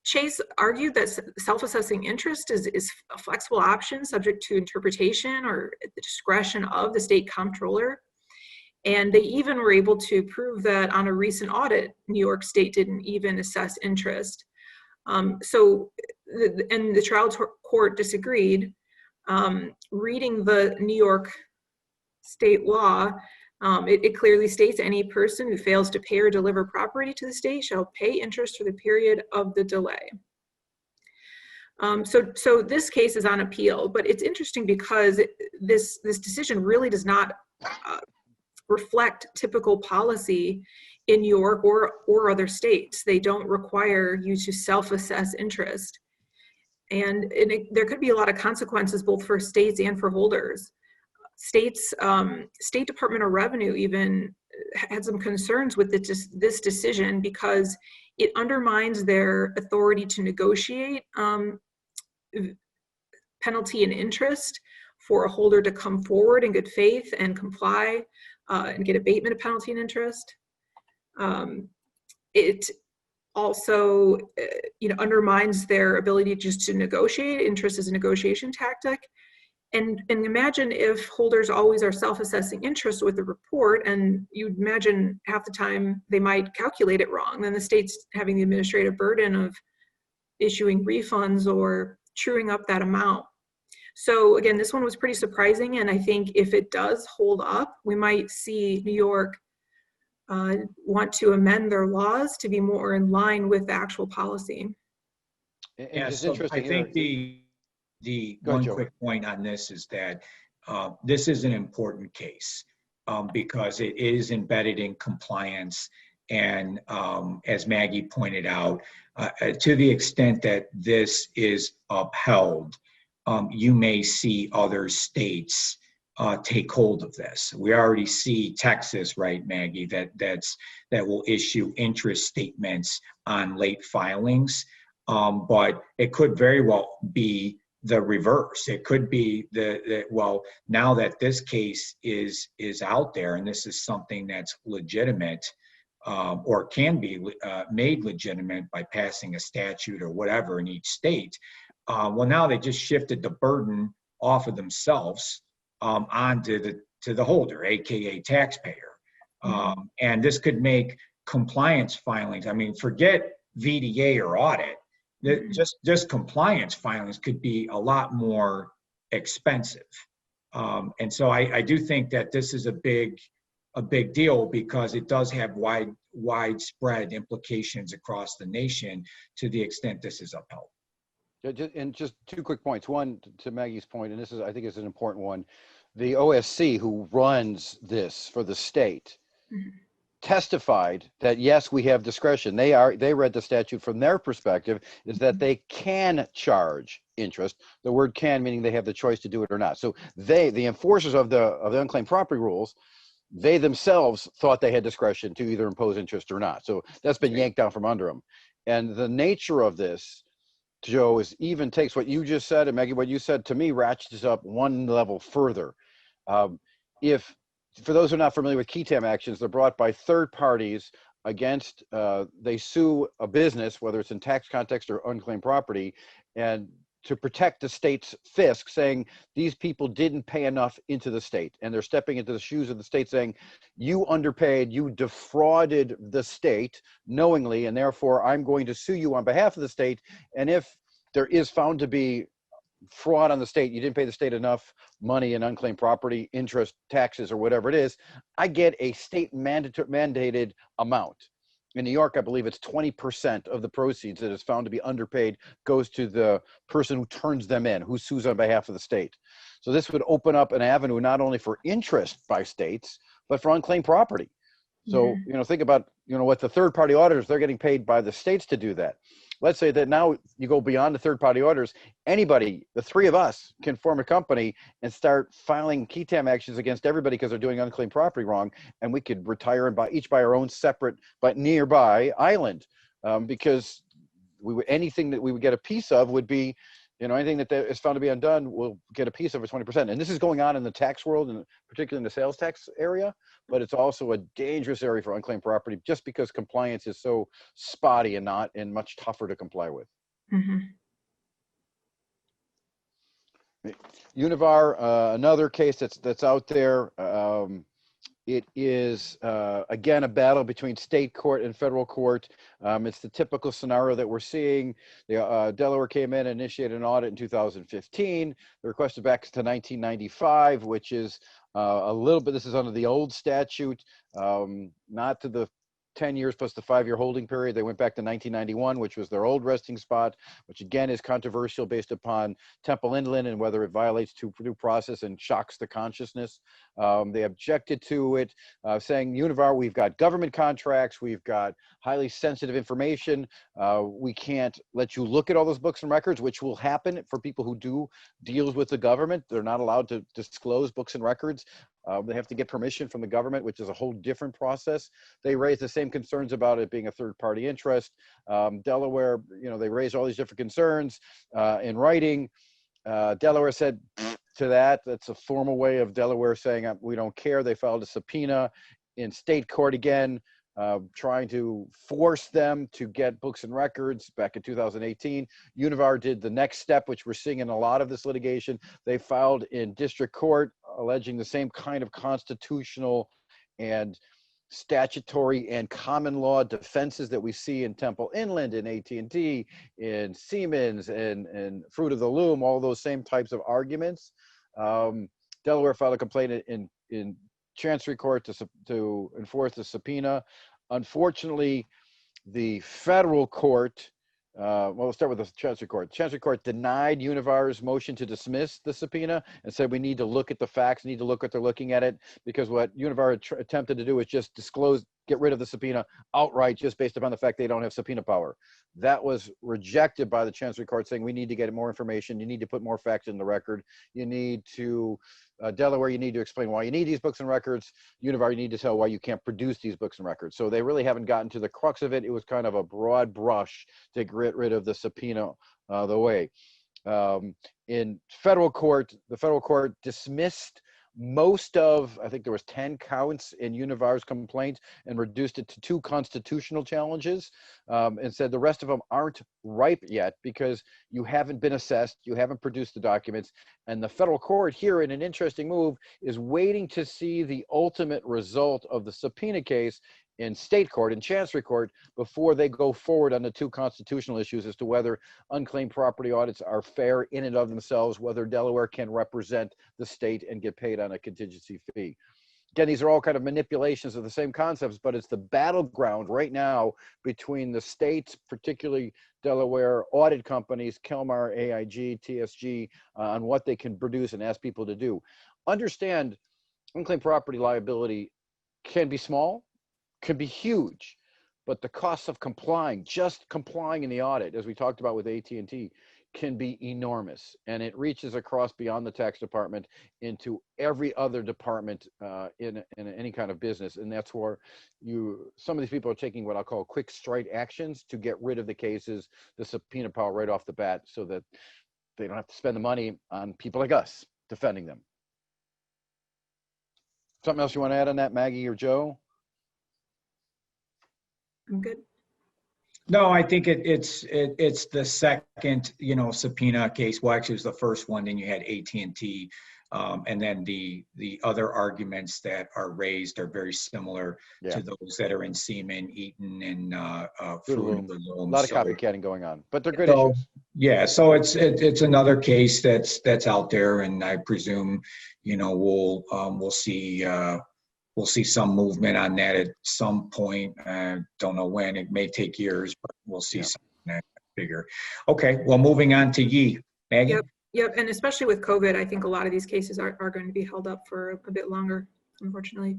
Chase argued that self-assessing interest is a flexible option subject to interpretation or at the discretion of the state comptroller. And they even were able to prove that on a recent audit, New York State didn't even assess interest. And the trial court disagreed. Reading the New York state law, it clearly states any person who fails to pay or deliver property to the state shall pay interest for the period of the delay. So this case is on appeal, but it's interesting because this decision really does not reflect typical policy in New York or other states. They don't require you to self-assess interest. And there could be a lot of consequences both for states and for holders. State Department of Revenue even had some concerns with this decision because it undermines their authority to negotiate penalty and interest for a holder to come forward in good faith and comply and get abatement of penalty and interest. It also undermines their ability just to negotiate. Interest is a negotiation tactic. And imagine if holders always are self-assessing interest with the report, and you'd imagine half the time they might calculate it wrong. Then the state's having the administrative burden of issuing refunds or truing up that amount. So again, this one was pretty surprising, and I think if it does hold up, we might see New York want to amend their laws to be more in line with the actual policy. And Yeah, it's so I interesting think here. the Go ahead, one Joe. quick point on this is that this is an important case because it is embedded in compliance. And as Maggie pointed out, to the extent that this is upheld, you may see other states take hold of this. We already see Texas, right, Maggie, that will issue interest statements on late filings. But it could very well be the reverse. It could be well, now that this case is out there and this is something that's legitimate, or can be made legitimate by passing a statute or whatever in each state. Well, now they just shifted the burden off of themselves onto the holder, aka taxpayer, and this could make compliance filings. I mean, forget VDA or audit. Just compliance filings could be a lot more expensive, and so I do think that this is a big deal because it does have widespread implications across the nation to the extent this is upheld. And just 2 quick points. One, to Maggie's point, and this is, I think, is an important one. The OSC, who runs this for the state, testified that yes, we have discretion. They read the statute from their perspective is that they can charge interest. The word "can" meaning they have the choice to do it or not. So the enforcers of the unclaimed property rules, they themselves thought they had discretion to either impose interest or not. So that's been yanked down from under them. And the nature of this, Joe, is even takes what you just said, and Maggie, what you said to me ratchets up one level further. If, for those who are not familiar with QTAM actions, they're brought by third parties against, they sue a business, whether it's in tax context or unclaimed property, and to protect the state's fisc, saying these people didn't pay enough into the state. And they're stepping into the shoes of the state saying, you underpaid, you defrauded the state knowingly, and therefore I'm going to sue you on behalf of the state. And if there is found to be fraud on the state, you didn't pay the state enough money in unclaimed property, interest, taxes, or whatever it is, I get a state mandated amount. In New York, I believe it's 20% of the proceeds that is found to be underpaid goes to the person who turns them in, who sues on behalf of the state. So this would open up an avenue not only for interest by states, but for unclaimed property. So, think about, what the third-party auditors, they're getting paid by the states to do that. Let's say that now you go beyond the third-party auditors, anybody, the 3 of us, can form a company and start filing QTAM actions against everybody because they're doing unclaimed property wrong, and we could retire and each buy our own separate but nearby island, because anything that we would get a piece of would be, anything that is found to be undone, we'll get a piece of it 20%. And this is going on in the tax world, and particularly in the sales tax area, but it's also a dangerous area for unclaimed property just because compliance is so spotty and much tougher to comply with. Univar, another case that's out there. It is, again, a battle between state court and federal court. It's the typical scenario that we're seeing. Delaware came in and initiated an audit in 2015. The request is back to 1995, which is a little bit, this is under the old statute, not to the 10 years plus the 5-year holding period. They went back to 1991, which was their old resting spot, which again is controversial based upon Temple Inland and whether it violates due process and shocks the consciousness. They objected to it, saying, Univar, we've got government contracts, we've got highly sensitive information. We can't let you look at all those books and records, which will happen for people who do deals with the government. They're not allowed to disclose books and records. They have to get permission from the government, which is a whole different process. They raised the same concerns about it being a third-party interest. Delaware, they raised all these different concerns in writing. Delaware said to that, that's a formal way of Delaware saying, we don't care. They filed a subpoena in state court again, trying to force them to get books and records back in 2018. Univar did the next step, which we're seeing in a lot of this litigation. They filed in district court alleging the same kind of constitutional and statutory and common law defenses that we see in Temple Inland, in AT&T, in Siemens, and Fruit of the Loom, all those same types of arguments. Delaware filed a complaint in Chancery Court to enforce the subpoena. Unfortunately, the federal court, well, we'll start with the Chancery Court. The Chancery Court denied Univar's motion to dismiss the subpoena and said we need to look at the facts, need to look what they're looking at it, because what Univar attempted to do is just get rid of the subpoena outright just based upon the fact they don't have subpoena power. That was rejected by the Chancery Court, saying we need to get more information, you need to put more facts in the record, you need to, Delaware, you need to explain why you need these books and records, Univar, you need to tell why you can't produce these books and records. So they really haven't gotten to the crux of it. It was kind of a broad brush to get rid of the subpoena the way. In federal court, the federal court dismissed most of, I think there was 10 counts in Univar's complaint and reduced it to 2 constitutional challenges, and said the rest of them aren't ripe yet because you haven't been assessed, you haven't produced the documents, and the federal court here, in an interesting move, is waiting to see the ultimate result of the subpoena case in state court, in Chancery Court, before they go forward on the 2 constitutional issues as to whether unclaimed property audits are fair in and of themselves, whether Delaware can represent the state and get paid on a contingency fee. Again, these are all kind of manipulations of the same concepts, but it's the battleground right now between the states, particularly Delaware audit companies, Kelmar, AIG, TSG, on what they can produce and ask people to do. Understand, unclaimed property liability can be small, can be huge, but the costs of complying, just complying in the audit, as we talked about with AT&T, can be enormous, and it reaches across beyond the tax department into every other department in any kind of business. And that's where some of these people are taking what I'll call quick strike actions to get rid of the cases, the subpoena power right off the bat, so that they don't have to spend the money on people like us defending them. Something else you want to add on that, Maggie or Joe? I'm good. No, I think it's the second, subpoena case. Well, actually, it was the first one. Then you had AT&T, and then the other arguments that are raised are very similar to those that are in Siemens, Eaton, and Loom. Loom. A lot of copycatting going on, but they're good issues. Yeah, so it's another case that's out there, and I presume we'll see some movement on that at some point. Don't know when. It may take years, but we'll see something that bigger. Okay, well, moving on to Yi. Maggie? Yep, and especially with COVID, I think a lot of these cases are going to be held up for a bit longer, unfortunately.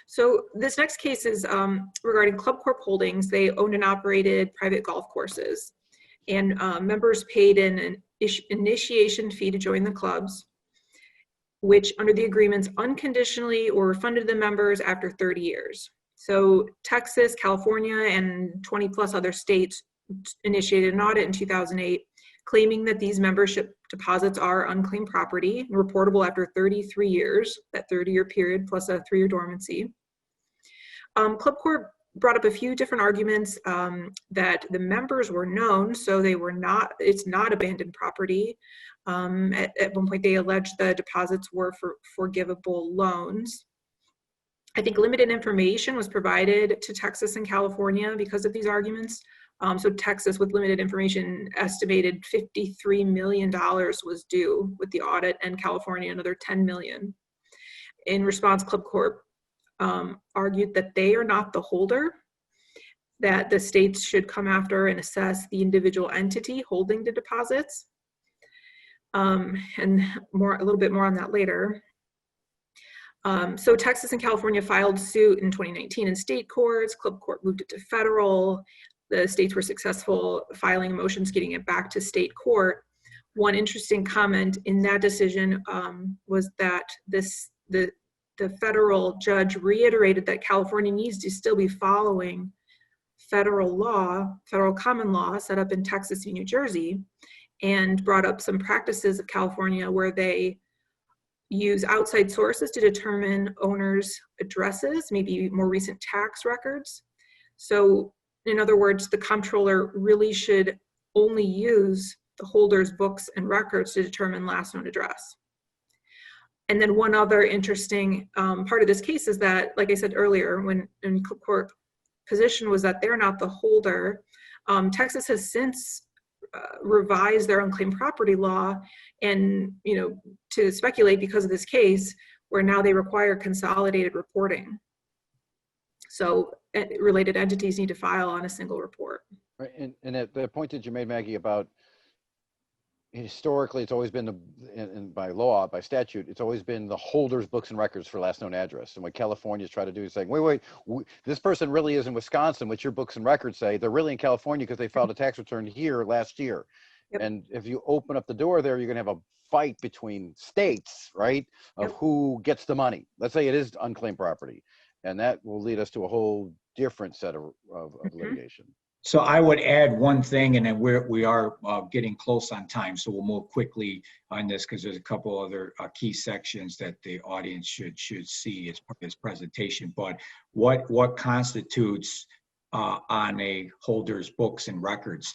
So this next case is regarding Club Corp Holdings. They owned and operated private golf courses, and members paid an initiation fee to join the clubs, which under the agreements unconditionally or refunded the members after 30 years. So Texas, California, and 20 plus other states initiated an audit in 2008, claiming that these membership deposits are unclaimed property and reportable after 33 years, that 30-year period plus a 3-year dormancy. Club Corp brought up a few different arguments that the members were known, so it's not abandoned property. At one point, they alleged the deposits were for forgivable loans. I think limited information was provided to Texas and California because of these arguments. So Texas, with limited information, estimated $53 million was due with the audit, and California another $10 million. In response, Club Corp argued that they are not the holder, that the states should come after and assess the individual entity holding the deposits. And a little bit more on that later. So Texas and California filed suit in 2019 in state courts. Club Corp moved it to federal. The states were successful filing motions, getting it back to state court. One interesting comment in that decision was that the federal judge reiterated that California needs to still be following federal common law set up in Texas and New Jersey, and brought up some practices of California where they use outside sources to determine owners' addresses, maybe more recent tax records. So in other words, the comptroller really should only use the holder's books and records to determine last known address. And then one other interesting part of this case is that, like I said earlier, when Club Corp position was that they're not the holder, Texas has since revised their unclaimed property law, and to speculate because of this case, where now they require consolidated reporting. So related entities need to file on a single report. Right, and at the point that you made, Maggie, about historically, it's always been and by law, by statute, it's always been the holder's books and records for last known address. And what California's try to do is saying, wait, this person really is in Wisconsin. What your books and records say, they're really in California because they filed a tax return here last year. Yep. And if you open up the door there, you're going to have a fight between states, right, of Yep. who gets the money. Let's say it is unclaimed property, and that will lead us to a whole different set of litigation. So I would add one thing, and then we are getting close on time, so we'll move quickly on this because there's a couple other key sections that the audience should see as part of this presentation. But what constitutes on a holder's books and records?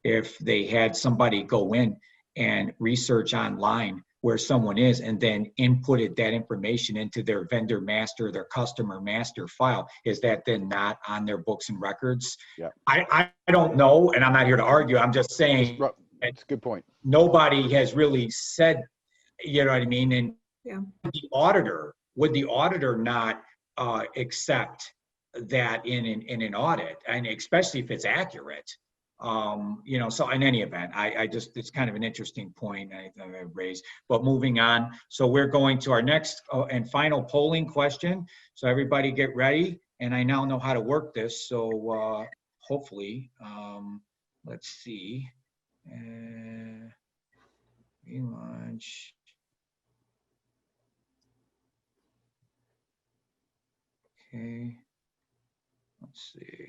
If they had somebody go in and research online where someone is and then inputted that information into their vendor master, their customer master file, is that then not on their books and records? Yeah. I don't know, and I'm not here to argue. I'm just saying It's a good point. nobody has really said, you know what I mean? And Yeah. would the auditor not accept that in an audit, and especially if it's accurate? You know, so in any event, it's kind of an interesting point I raised, but moving on. So we're going to our next and final polling question. So everybody get ready. And I now know how to work this. So hopefully, let's see. Relaunch. Okay. Let's see.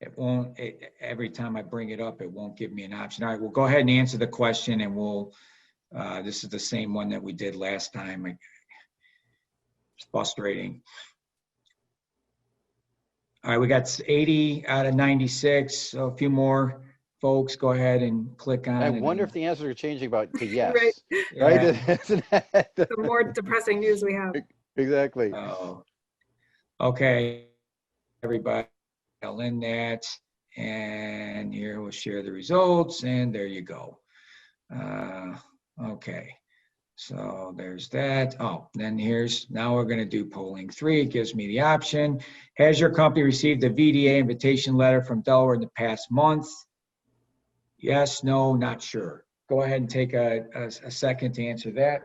It won't, every time I bring it up, it won't give me an option. All right, we'll go ahead and answer the question, and we'll, this is the same one that we did last time. It's frustrating. All right, we got 80 out of 96. So a few more folks, go ahead and click on it. I wonder if the answers are changing to yes. Right. Right? The more depressing news we have. Exactly. Oh, okay, everybody, fill in that, and here we'll share the results, and there you go. Okay, so there's that. Oh, then now we're going to do polling 3. It gives me the option. Has your company received a VDA invitation letter from Delaware in the past month? Yes, no, not sure. Go ahead and take a second to answer that.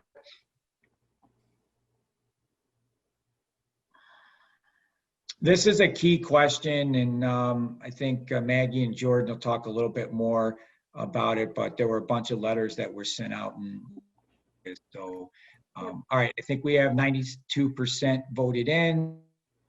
This is a key question, and I think Maggie and Jordan will talk a little bit more about it, but there were a bunch of letters that were sent out. And so, all right, I think we have 92% voted in.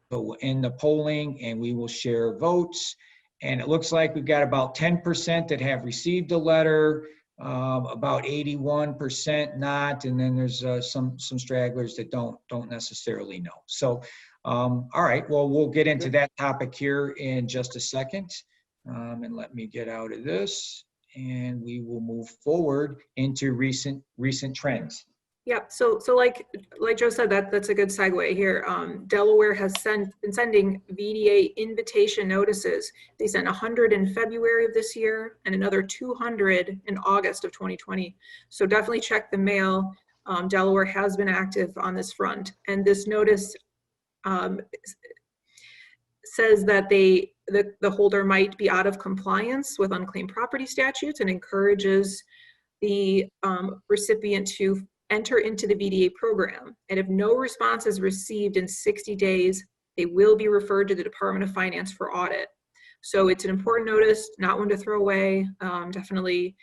So we'll end the polling, and we will share votes. And it looks like we've got about 10% that have received a letter, about 81% not, and then there's some stragglers that don't necessarily know. So, all right, well, we'll get into that topic here in just a second. And let me get out of this, and we will move forward into recent trends. Yep. So like Joe said, that's a good segue here. Delaware has been sending VDA invitation notices. They sent 100 in February of this year and another 200 in August of 2020. So definitely check the mail. Delaware has been active on this front, and this notice says that the holder might be out of compliance with unclaimed property statutes and encourages the recipient to enter into the VDA program. And if no response is received in 60 days, they will be referred to the Department of Finance for audit. So it's an important notice, not one to throw away. Definitely,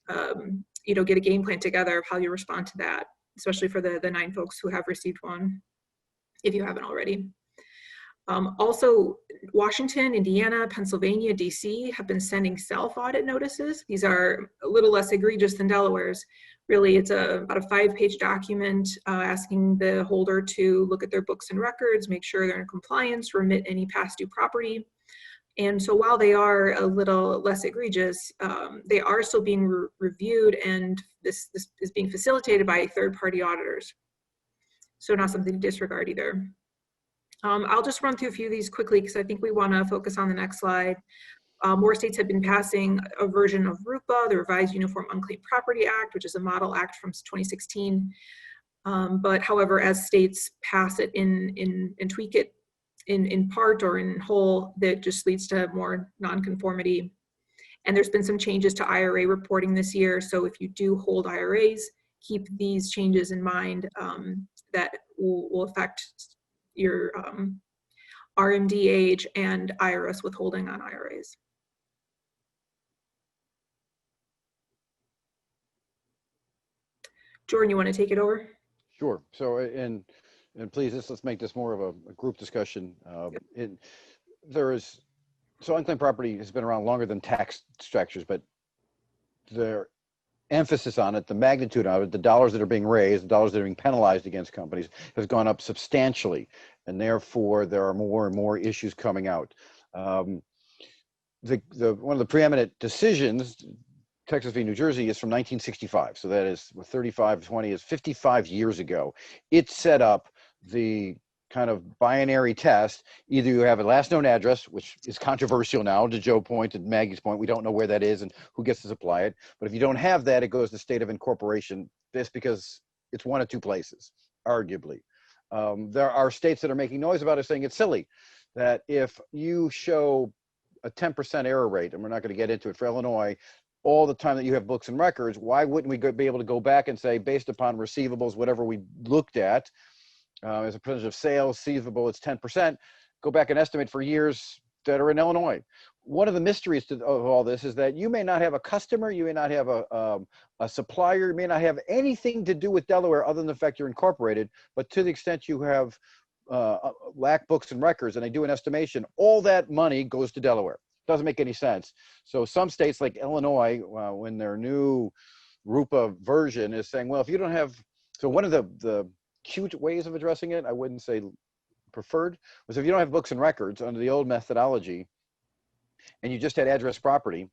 get a game plan together of how you respond to that, especially for the 9 folks who have received one, if you haven't already. Also, Washington, Indiana, Pennsylvania, DC have been sending self-audit notices. These are a little less egregious than Delaware's. Really, it's about a 5-page document asking the holder to look at their books and records, make sure they're in compliance, remit any past due property. And so while they are a little less egregious, they are still being reviewed, and this is being facilitated by third-party auditors. So not something to disregard either. I'll just run through a few of these quickly because I think we want to focus on the next slide. More states have been passing a version of RUPA, the Revised Uniform Unclaimed Property Act, which is a model act from 2016. But however, as states pass it and tweak it in part or in whole, that just leads to more nonconformity. And there's been some changes to IRA reporting this year. So if you do hold IRAs, keep these changes in mind that will affect your RMD age and IRS withholding on IRAs. Jordan, you want to take it over? Sure. So, and please, let's make this more of a group discussion. So unclaimed property has been around longer than tax structures, but the emphasis on it, the magnitude of it, the dollars that are being raised, the dollars that are being penalized against companies has gone up substantially. And therefore, there are more and more issues coming out. One of the preeminent decisions, Texas v. New Jersey, is from 1965. So that is 35-20 is 55 years ago. It set up the kind of binary test. Either you have a last known address, which is controversial now, to Joe's point and Maggie's point. We don't know where that is and who gets to supply it. But if you don't have that, it goes to state of incorporation, just because it's one of two places, arguably. There are states that are making noise about it, saying it's silly, that if you show a 10% error rate, and we're not going to get into it for Illinois, all the time that you have books and records, why wouldn't we be able to go back and say, based upon receivables, whatever we looked at, as a percentage of sales, receivable, it's 10%, go back and estimate for years that are in Illinois. One of the mysteries of all this is that you may not have a customer, you may not have a supplier, you may not have anything to do with Delaware other than the fact you're incorporated, but to the extent you have lack books and records and they do an estimation, all that money goes to Delaware. Doesn't make any sense. So some states like Illinois, when their new RUPA version is saying, well, if you don't have, so one of the cute ways of addressing it, I wouldn't say preferred, was if you don't have books and records under the old methodology and you just had address property,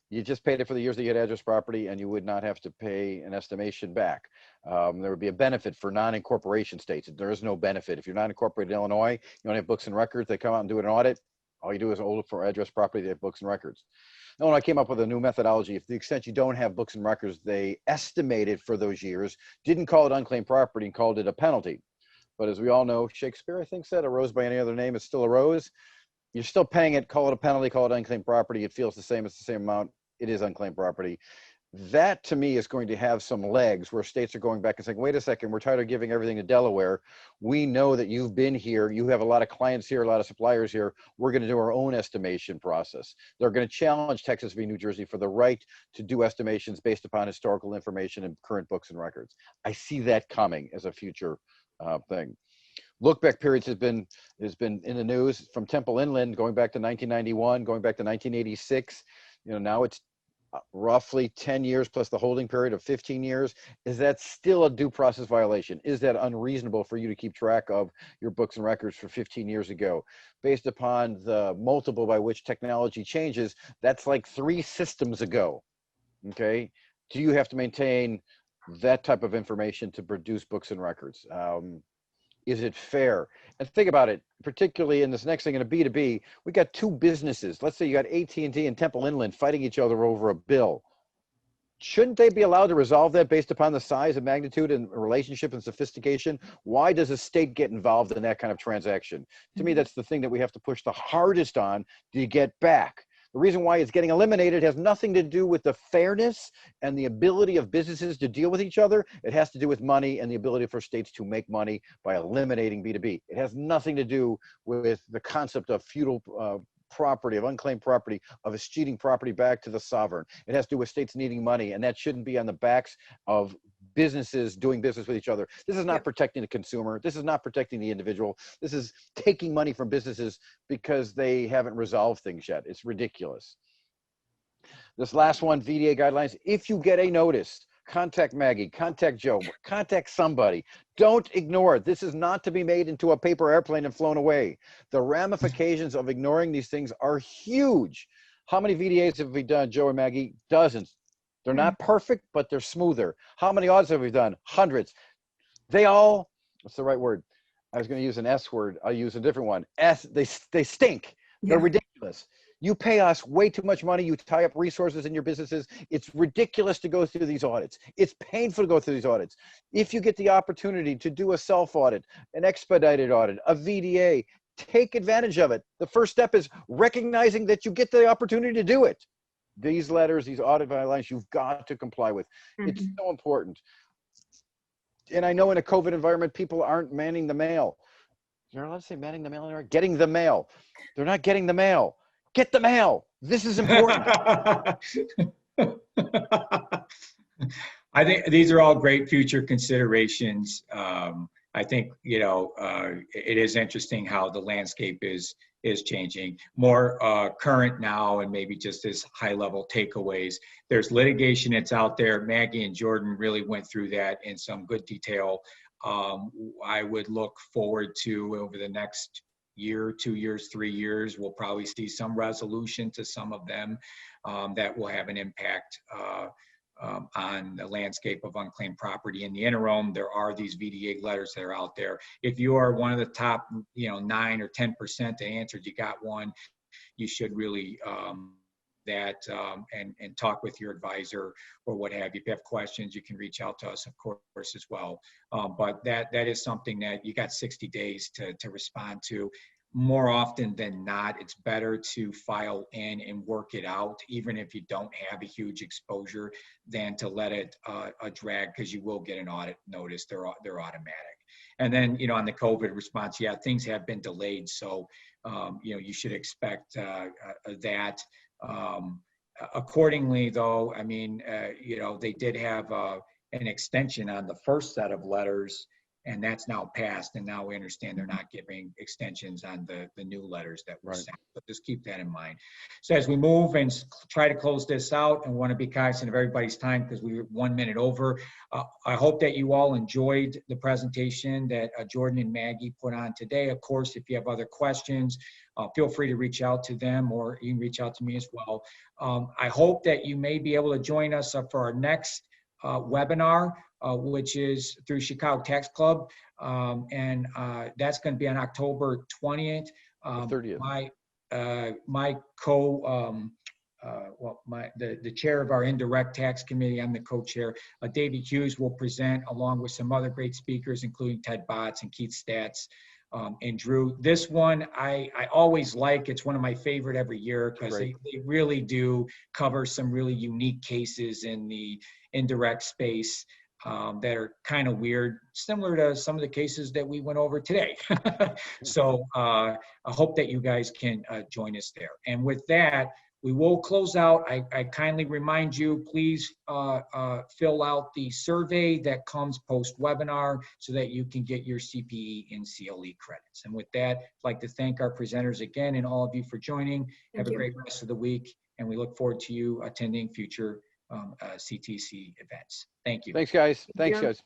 you just paid it for the years that you had address property and you would not have to pay an estimation back. There would be a benefit for non-incorporation states. There is no benefit. If you're not incorporated in Illinois, you don't have books and records, they come out and do an audit, all you do is look for address property, they have books and records. No, I came up with a new methodology. If the extent you don't have books and records, they estimated for those years, didn't call it unclaimed property and called it a penalty. But as we all know, Shakespeare, I think, said a rose by any other name is still a rose. You're still paying it, call it a penalty, call it unclaimed property. It feels the same, it's the same amount. It is unclaimed property. That to me is going to have some legs where states are going back and saying, wait a second, we're tired of giving everything to Delaware. We know that you've been here. You have a lot of clients here, a lot of suppliers here. We're going to do our own estimation process. They're going to challenge Texas v. New Jersey for the right to do estimations based upon historical information and current books and records. I see that coming as a future thing. Look back periods has been in the news from Temple Inland going back to 1991, going back to 1986. Now it's roughly 10 years plus the holding period of 15 years. Is that still a due process violation? Is that unreasonable for you to keep track of your books and records for 15 years ago? Based upon the multiple by which technology changes, that's like 3 systems ago, okay? Do you have to maintain that type of information to produce books and records? Is it fair? And think about it, particularly in this next thing in a B2B, we got 2 businesses. Let's say you got AT&T and Temple Inland fighting each other over a bill. Shouldn't they be allowed to resolve that based upon the size and magnitude and relationship and sophistication? Why does a state get involved in that kind of transaction? To me, that's the thing that we have to push the hardest on to get back. The reason why it's getting eliminated has nothing to do with the fairness and the ability of businesses to deal with each other. It has to do with money and the ability for states to make money by eliminating B2B. It has nothing to do with the concept of feudal property, of unclaimed property, of escheating property back to the sovereign. It has to do with states needing money, and that shouldn't be on the backs of businesses doing business with each other. This is not protecting the consumer. This is not protecting the individual. This is taking money from businesses because they haven't resolved things yet. It's ridiculous. This last one, VDA guidelines. If you get a notice, contact Maggie, contact Joe, contact somebody. Don't ignore it. This is not to be made into a paper airplane and flown away. The ramifications of ignoring these things are huge. How many VDAs have we done, Joe and Maggie? Dozens. They're not perfect, but they're smoother. How many audits have we done? Hundreds. They all, what's the right word? I was going to use an S word. I'll use a different one. They stink. They're ridiculous. You pay us way too much money. You tie up resources in your businesses. It's ridiculous to go through these audits. It's painful to go through these audits. If you get the opportunity to do a self-audit, an expedited audit, a VDA, take advantage of it. The first step is recognizing that you get the opportunity to do it. These letters, these audit guidelines, you've got to comply with. It's so important. And I know in a COVID environment, people aren't manning the mail. You're allowed to say manning the mail anymore? Getting the mail. They're not getting the mail. Get the mail. This is important. I think these are all great future considerations. I think, you know, it is interesting how the landscape is changing. More current now, and maybe just as high-level takeaways. There's litigation that's out there. Maggie and Jordan really went through that in some good detail. I would look forward to, over the next year, 2 years, 3 years, we'll probably see some resolution to some of them that will have an impact on the landscape of unclaimed property. In the interim, there are these VDA letters that are out there. If you are one of the top, 9 or 10% that answered, you got one, you should really and talk with your advisor or what have you. If you have questions, you can reach out to us, of course, as well. But that is something that you got 60 days to respond to. More often than not, it's better to file in and work it out, even if you don't have a huge exposure, than to let it drag, because you will get an audit notice. They're automatic. And then, on the COVID response, yeah, things have been delayed. So, you should expect that. Accordingly, though, I mean, they did have an extension on the first set of letters, and that's now passed. And now we understand they're not giving extensions on the new letters that were sent. So just keep that in mind. So as we move and try to close this out, and want to be cognizant of everybody's time because we're 1 minute over, I hope that you all enjoyed the presentation that Jordan and Maggie put on today. Of course, if you have other questions, feel free to reach out to them, or you can reach out to me as well. I hope that you may be able to join us for our next webinar, which is through Chicago Tax Club, and that's going to be on October 20th. 30th. The chair of our indirect tax committee, I'm the co-chair, David Hughes, will present along with some other great speakers, including Ted Botts and Keith Statz. And Drew, this one I always like. It's one of my favorite every year because they really do cover some really unique cases in the indirect space that are kind of weird, similar to some of the cases that we went over today. So I hope that you guys can join us there. And with that, we will close out. I kindly remind you, please fill out the survey that comes post-webinar so that you can get your CPE and CLE credits. And with that, I'd like to thank our presenters again and all of you for joining. Have a great rest of the week, and we look forward to you attending future CTC events. Thank you. Thanks, guys. Thanks, guys.